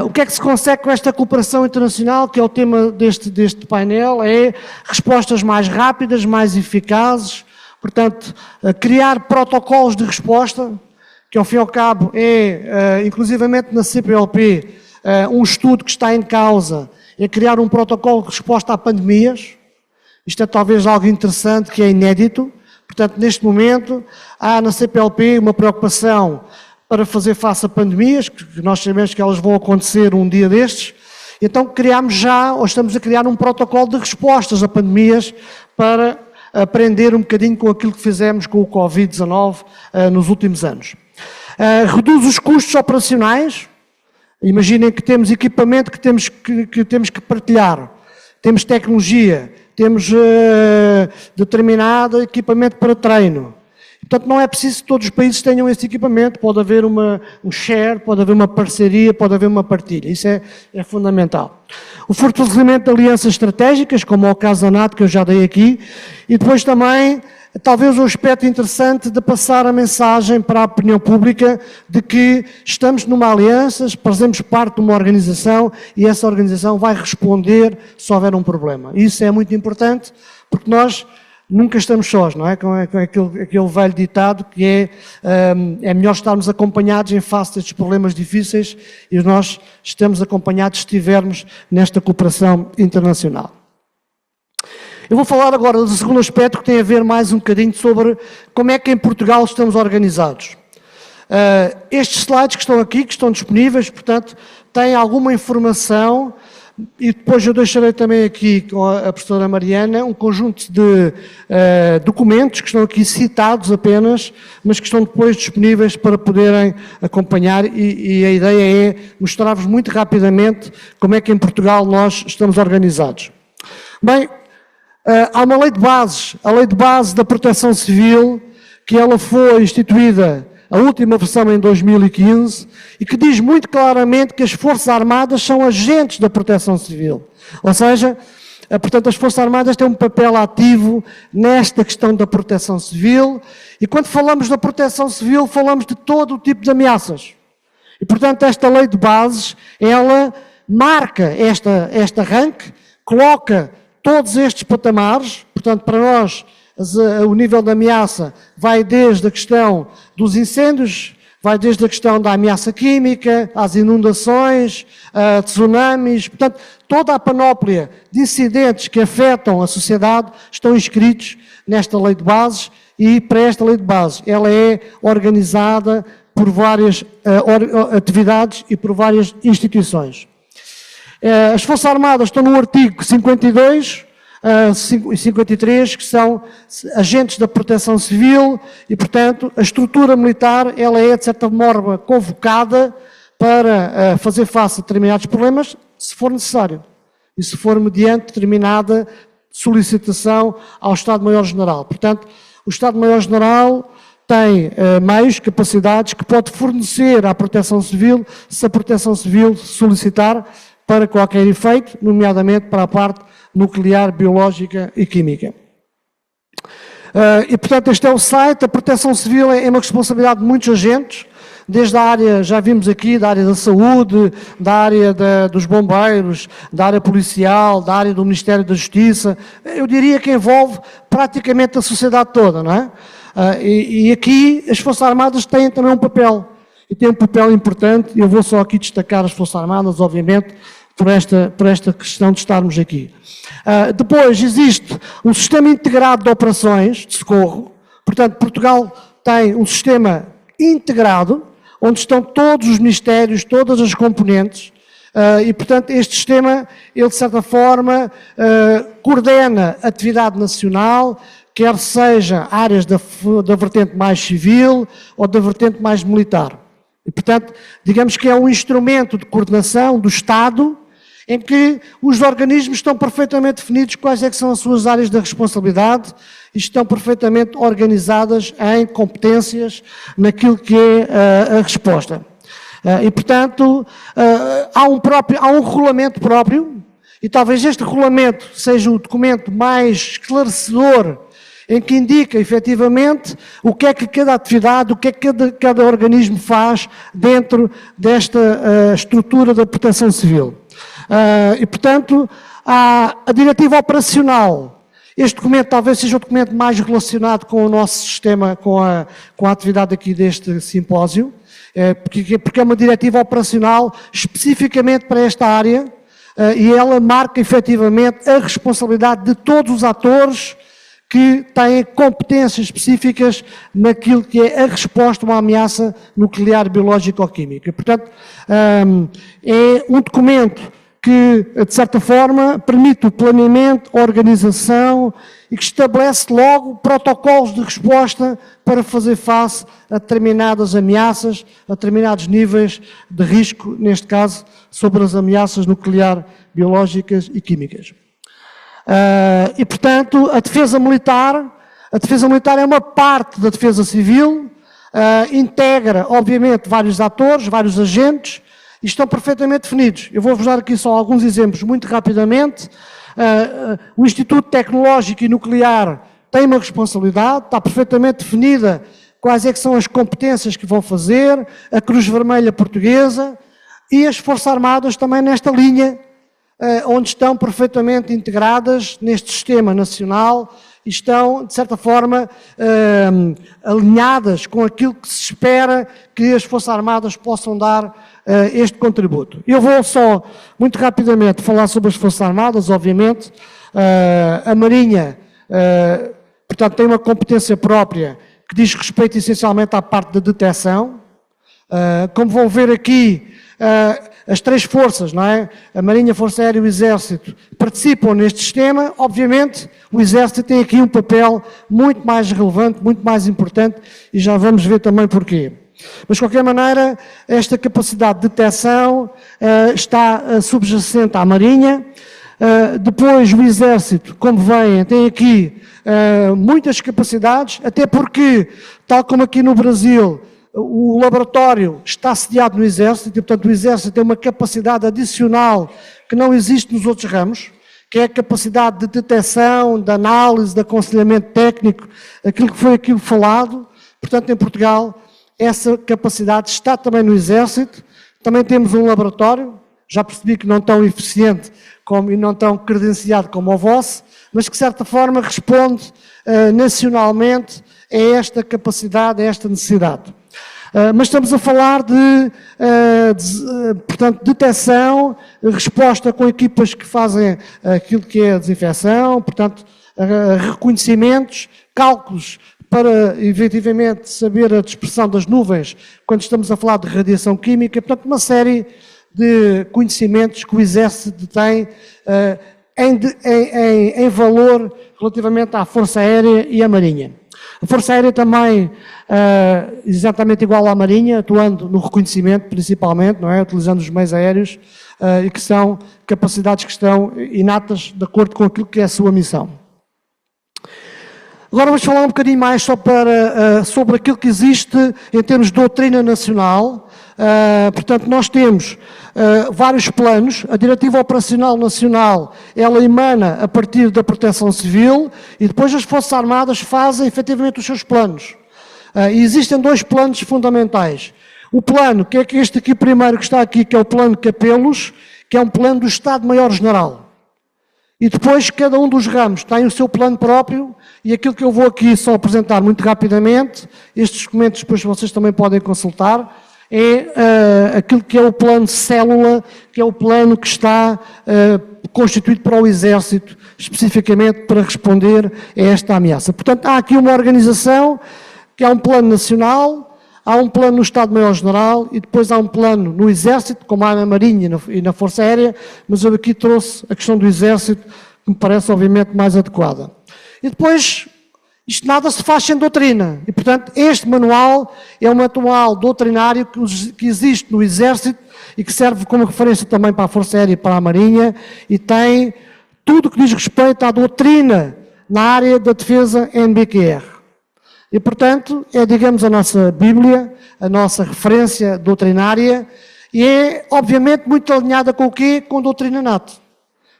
O que é que se consegue com esta cooperação internacional, que é o tema deste painel, é respostas mais rápidas, mais eficazes, portanto, criar protocolos de resposta, que ao fim e ao cabo é, inclusivamente na CPLP, um estudo que está em causa, é criar um protocolo de resposta a pandemias. Isto é talvez algo interessante, que é inédito. Portanto, neste momento, há na CPLP uma preocupação para fazer face a pandemias, que nós sabemos que elas vão acontecer um dia destes. Então, criámos já, ou estamos a criar um protocolo de respostas a pandemias para aprender um bocadinho com aquilo que fizemos com o Covid-19 nos últimos anos. Reduz os custos operacionais. Imaginem que temos equipamento que temos que partilhar. Temos tecnologia, temos determinado equipamento para treino. Portanto, não é preciso que todos os países tenham esse equipamento, pode haver um share, pode haver uma parceria, pode haver uma partilha. Isso é fundamental. O fortalecimento de alianças estratégicas, como é o caso da NATO, que eu já dei aqui, e depois também, talvez um aspecto interessante de passar a mensagem para a opinião pública de que estamos numa aliança, fazemos parte de uma organização e essa organização vai responder se houver um problema. Isso é muito importante, porque nós nunca estamos sós, não é? Com aquele velho ditado que é melhor estarmos acompanhados em face destes problemas difíceis e nós estamos acompanhados se estivermos nesta cooperação internacional. Eu vou falar agora do segundo aspecto, que tem a ver mais um bocadinho sobre como é que em Portugal estamos organizados. Estes slides que estão aqui, que estão disponíveis, portanto, têm alguma informação, e depois eu deixarei também aqui com a professora Mariana um conjunto de documentos que estão aqui citados apenas, mas que estão depois disponíveis para poderem acompanhar, e a ideia é mostrar-vos muito rapidamente como é que em Portugal nós estamos organizados. Bem, há uma lei de bases, a Lei de Base da Proteção Civil, que ela foi instituída, a última versão em 2015, e que diz muito claramente que as Forças Armadas são agentes da proteção civil. Ou seja, portanto, as Forças Armadas têm um papel ativo nesta questão da proteção civil, e quando falamos da proteção civil, falamos de todo o tipo de ameaças. E, portanto, esta lei de bases, ela marca este arranque, coloca todos estes patamares, portanto, para nós, o nível de ameaça vai desde a questão dos incêndios, vai desde a questão da ameaça química, às inundações, a tsunamis, portanto, toda a panóplia de incidentes que afetam a sociedade estão inscritos nesta lei de bases, e para esta lei de bases ela é organizada por várias atividades e por várias instituições. As Forças Armadas estão no artigo 52, e 53, que são agentes da proteção civil, e, portanto, a estrutura militar, ela é, de certa forma, convocada para fazer face a determinados problemas, se for necessário, e se for mediante determinada solicitação ao Estado-Maior-General. Portanto, o Estado-Maior-General tem meios, capacidades que pode fornecer à proteção civil, se a proteção civil solicitar, para qualquer efeito, nomeadamente para a parte nuclear, biológica e química. E, portanto, este é o site. A proteção civil é uma responsabilidade de muitos agentes, desde a área, já vimos aqui, da área da saúde, da área dos bombeiros, da área policial, da área do Ministério da Justiça. Eu diria que envolve praticamente a sociedade toda, não é? E aqui as Forças Armadas têm também um papel, e têm um papel importante. Eu vou só aqui destacar as Forças Armadas, obviamente, por esta questão de estarmos aqui. Depois existe um sistema integrado de operações de socorro. Portanto, Portugal tem um sistema integrado, onde estão todos os ministérios, todas as componentes, e, portanto, este sistema, ele, de certa forma, coordena a atividade nacional, quer seja áreas da vertente mais civil ou da vertente mais militar. E, portanto, digamos que é um instrumento de coordenação do Estado, em que os organismos estão perfeitamente definidos quais é que são as suas áreas de responsabilidade e estão perfeitamente organizadas em competências naquilo que é a resposta. E, portanto, há um regulamento próprio, e talvez este regulamento seja o documento mais esclarecedor, em que indica, efetivamente, o que é que cada atividade, o que é que cada organismo faz dentro desta estrutura da proteção civil. E, portanto, há a diretiva operacional. Este documento talvez seja o documento mais relacionado com o nosso sistema, com a atividade aqui deste simpósio, porque é uma diretiva operacional especificamente para esta área, e ela marca, efetivamente, a responsabilidade de todos os atores que têm competências específicas naquilo que é a resposta a uma ameaça nuclear, biológica ou química. Portanto, é um documento que, de certa forma, permite o planeamento, a organização e que estabelece logo protocolos de resposta para fazer face a determinadas ameaças, a determinados níveis de risco, neste caso, sobre as ameaças nuclear, biológicas e químicas. E, portanto, a defesa militar é uma parte da defesa civil, integra, obviamente, vários atores, vários agentes, e estão perfeitamente definidos. Eu vou-vos dar aqui só alguns exemplos muito rapidamente. O Instituto Tecnológico e Nuclear tem uma responsabilidade, está perfeitamente definida quais é que são as competências que vão fazer, a Cruz Vermelha Portuguesa e as Forças Armadas também nesta linha, onde estão perfeitamente integradas neste sistema nacional e estão, de certa forma, alinhadas com aquilo que se espera que as Forças Armadas possam dar este contributo. Eu vou só, muito rapidamente, falar sobre as Forças Armadas, obviamente. A Marinha, portanto, tem uma competência própria que diz respeito essencialmente à parte da detecção. Como vão ver aqui, as três forças, não é? A Marinha, a Força Aérea e o Exército participam neste sistema. Obviamente, o Exército tem aqui um papel muito mais relevante, muito mais importante, e já vamos ver também porquê. Mas, de qualquer maneira, esta capacidade de detecção está subjacente à Marinha. Depois, o Exército, como veem, tem aqui muitas capacidades, até porque, tal como aqui no Brasil, o laboratório está sediado no Exército e, portanto, o Exército tem uma capacidade adicional que não existe nos outros ramos, que é a capacidade de detecção, de análise, de aconselhamento técnico, aquilo que foi aquilo falado. Portanto, em Portugal, essa capacidade está também no Exército. Também temos um laboratório, já percebi que não tão eficiente e não tão credenciado como o vosso, mas que, de certa forma, responde nacionalmente a esta capacidade, a esta necessidade. Mas estamos a falar portanto, detecção, resposta com equipas que fazem aquilo que é a desinfecção, portanto, reconhecimentos, cálculos para, efetivamente, saber a dispersão das nuvens quando estamos a falar de radiação química, portanto, uma série de conhecimentos que o Exército tem em valor relativamente à Força Aérea e à Marinha. A Força Aérea também, exatamente igual à Marinha, atuando no reconhecimento principalmente, não é? Utilizando os meios aéreos, e que são capacidades que estão inatas de acordo com aquilo que é a sua missão. Agora vamos falar um bocadinho mais sobre aquilo que existe em termos de doutrina nacional. Portanto, nós temos vários planos. A Diretiva Operacional Nacional, ela emana a partir da Proteção Civil e depois as Forças Armadas fazem efetivamente os seus planos. E existem dois planos fundamentais. O plano, que é este aqui primeiro que está aqui, que é o Plano Capelos, que é um plano do Estado-Maior-General. E depois cada um dos ramos tem o seu plano próprio e aquilo que eu vou aqui só apresentar muito rapidamente, estes documentos depois vocês também podem consultar, é aquilo que é o plano célula, que é o plano que está constituído para o Exército, especificamente para responder a esta ameaça. Portanto, há aqui uma organização que há um plano nacional, há um plano no Estado-Maior-General e depois há um plano no Exército, como há na Marinha e na Força Aérea, mas eu aqui trouxe a questão do Exército, que me parece obviamente mais adequada. E depois, isto nada se faz sem doutrina. E, portanto, este manual é um manual doutrinário que existe no Exército e que serve como referência também para a Força Aérea e para a Marinha e tem tudo o que diz respeito à doutrina na área da defesa NBQR. E, portanto, é, digamos, a nossa Bíblia, a nossa referência doutrinária e é, obviamente, muito alinhada com o quê? Com a doutrina NATO.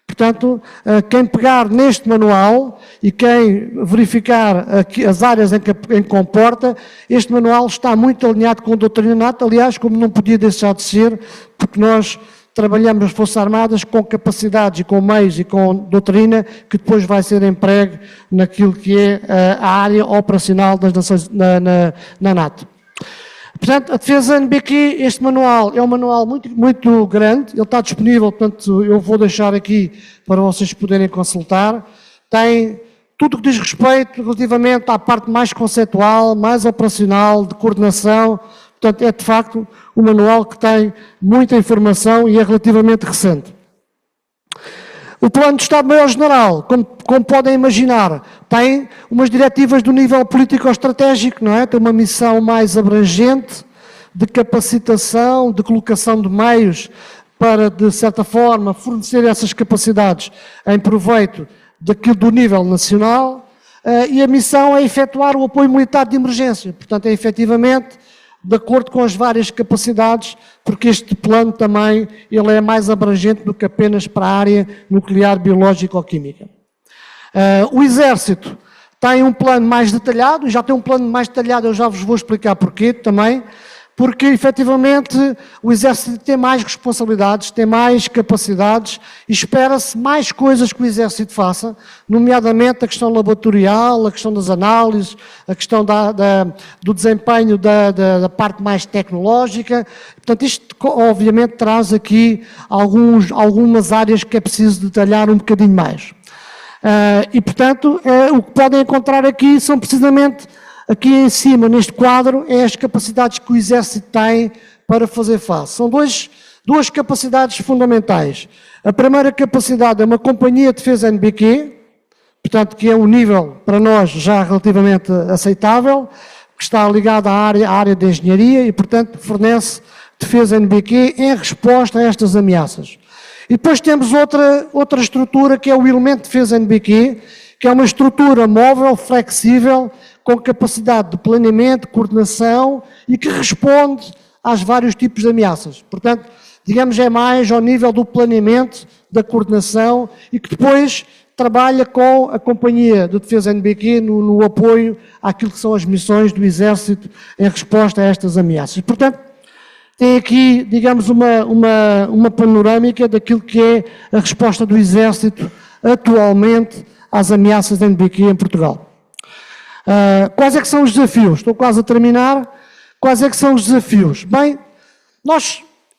Portanto, quem pegar neste manual e quem verificar as áreas em que comporta, este manual está muito alinhado com a doutrina NATO, aliás, como não podia deixar de ser, porque nós trabalhamos as Forças Armadas com capacidades e com meios e com doutrina que depois vai ser empregue naquilo que é a área operacional das nações na NATO. Portanto, a defesa NBQ, este manual é um manual muito grande, ele está disponível, portanto, eu vou deixar aqui para vocês poderem consultar. Tem tudo o que diz respeito relativamente à parte mais conceitual, mais operacional, de coordenação. Portanto, é de facto um manual que tem muita informação e é relativamente recente. O Plano de Estado-Maior-General, como podem imaginar, tem umas diretivas do nível político-estratégico, não é? Tem uma missão mais abrangente de capacitação, de colocação de meios para, de certa forma, fornecer essas capacidades em proveito do nível nacional, e a missão é efetuar o apoio militar de emergência. Portanto, é efetivamente de acordo com as várias capacidades, porque este plano também ele é mais abrangente do que apenas para a área nuclear, biológica ou química. O Exército tem um plano mais detalhado, já tem um plano mais detalhado, eu já vos vou explicar porquê também, porque efetivamente o Exército tem mais responsabilidades, tem mais capacidades e espera-se mais coisas que o Exército faça, nomeadamente a questão laboratorial, a questão das análises, a questão do desempenho da parte mais tecnológica. Portanto, isto obviamente traz aqui algumas áreas que é preciso detalhar um bocadinho mais. E, portanto, o que podem encontrar aqui são precisamente, aqui em cima, neste quadro, as capacidades que o Exército tem para fazer face. São duas capacidades fundamentais. A primeira capacidade é uma companhia de defesa NBQ, portanto, que é um nível, para nós, já relativamente aceitável, que está ligada à área de engenharia e, portanto, fornece defesa NBQ em resposta a estas ameaças. E depois temos outra estrutura, que é o elemento de defesa NBQ, que é uma estrutura móvel, flexível, com capacidade de planeamento, coordenação e que responde aos vários tipos de ameaças. Portanto, digamos, é mais ao nível do planeamento, da coordenação e que depois trabalha com a Companhia de Defesa NBQ no apoio àquilo que são as missões do Exército em resposta a estas ameaças. Portanto, tem aqui, digamos, uma panorâmica daquilo que é a resposta do Exército atualmente às ameaças da NBQ em Portugal. Quais é que são os desafios? Estou quase a terminar. Quais é que são os desafios? Bem,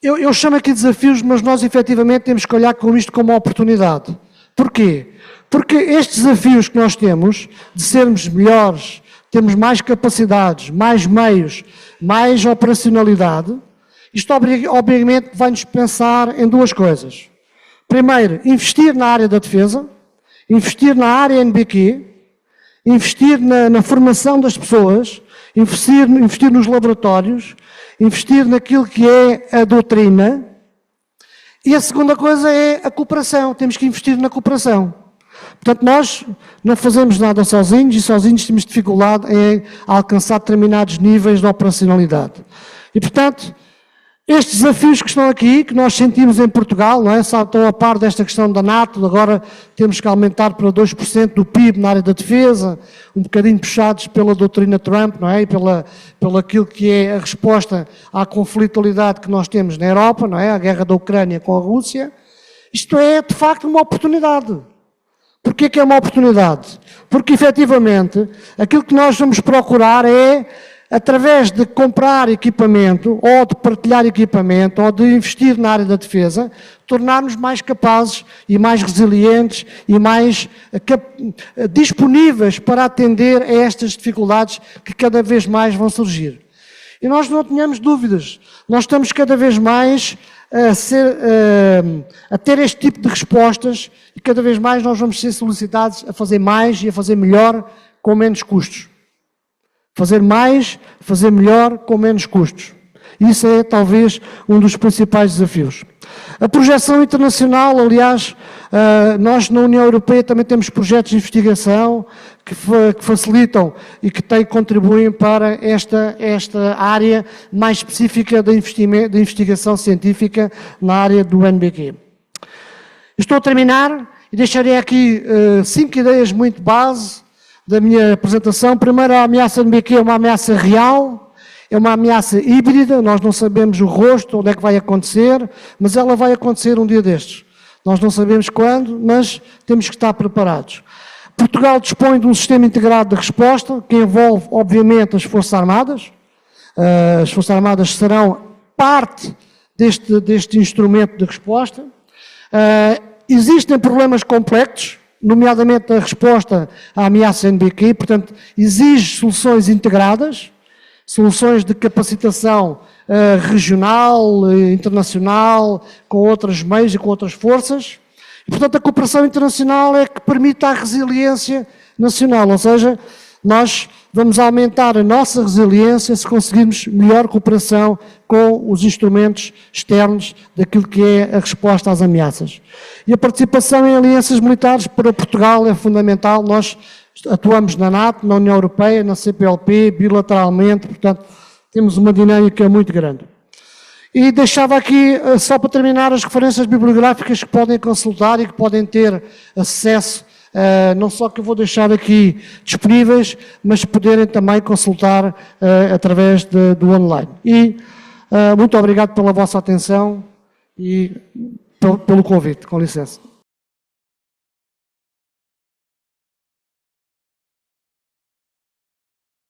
eu chamo aqui de desafios, mas nós efetivamente temos que olhar com isto como uma oportunidade. Porquê? Porque estes desafios que nós temos, de sermos melhores, termos mais capacidades, mais meios, mais operacionalidade, isto obviamente vai-nos pensar em duas coisas. Primeiro, investir na área da defesa, investir na área NBQ, investir na formação das pessoas, investir nos laboratórios, investir naquilo que é a doutrina. E a segunda coisa é a cooperação, temos que investir na cooperação. Portanto, nós não fazemos nada sozinhos e sozinhos temos dificuldade em alcançar determinados níveis de operacionalidade. E, portanto, estes desafios que estão aqui, que nós sentimos em Portugal, não é? Estão a par desta questão da NATO, agora temos que aumentar para 2% do PIB na área da defesa, um bocadinho puxados pela doutrina Trump, não é? E pelo aquilo que é a resposta à conflitualidade que nós temos na Europa, não é? A guerra da Ucrânia com a Rússia. Isto é, de facto, uma oportunidade. Porquê que é uma oportunidade? Porque, efetivamente, aquilo que nós vamos procurar é, através de comprar equipamento, ou de partilhar equipamento, ou de investir na área da defesa, tornar-nos mais capazes e mais resilientes e mais disponíveis para atender a estas dificuldades que cada vez mais vão surgir. E nós não tenhamos dúvidas, nós estamos cada vez mais a ter este tipo de respostas e cada vez mais nós vamos ser solicitados a fazer mais e a fazer melhor com menos custos. Fazer mais, fazer melhor com menos custos. Isso é talvez um dos principais desafios. A projeção internacional, aliás, nós na União Europeia também temos projetos de investigação que facilitam e que contribuem para esta área mais específica de investigação científica na área do NBQ. Estou a terminar e deixarei aqui 5 ideias muito base da minha apresentação. Primeiro, a ameaça NBQ é uma ameaça real, é uma ameaça híbrida, nós não sabemos o rosto, onde é que vai acontecer, mas ela vai acontecer um dia destes. Nós não sabemos quando, mas temos que estar preparados. Portugal dispõe de um sistema integrado de resposta, que envolve, obviamente, as Forças Armadas. As Forças Armadas serão parte deste instrumento de resposta. Existem problemas complexos, nomeadamente a resposta à ameaça NBQ, portanto, exige soluções integradas, soluções de capacitação regional, internacional, com outros meios e com outras forças. E, portanto, a cooperação internacional é que permite a resiliência nacional, ou seja, nós vamos aumentar a nossa resiliência se conseguirmos melhor cooperação com os instrumentos externos daquilo que é a resposta às ameaças. E a participação em alianças militares para Portugal é fundamental. Nós atuamos na NATO, na União Europeia, na CPLP, bilateralmente, portanto, temos uma dinâmica muito grande. E deixava aqui, só para terminar, as referências bibliográficas que podem consultar e que podem ter acesso, não só que eu vou deixar aqui disponíveis, mas poderem também consultar através do online. E muito obrigado pela vossa atenção e pelo convite, com licença.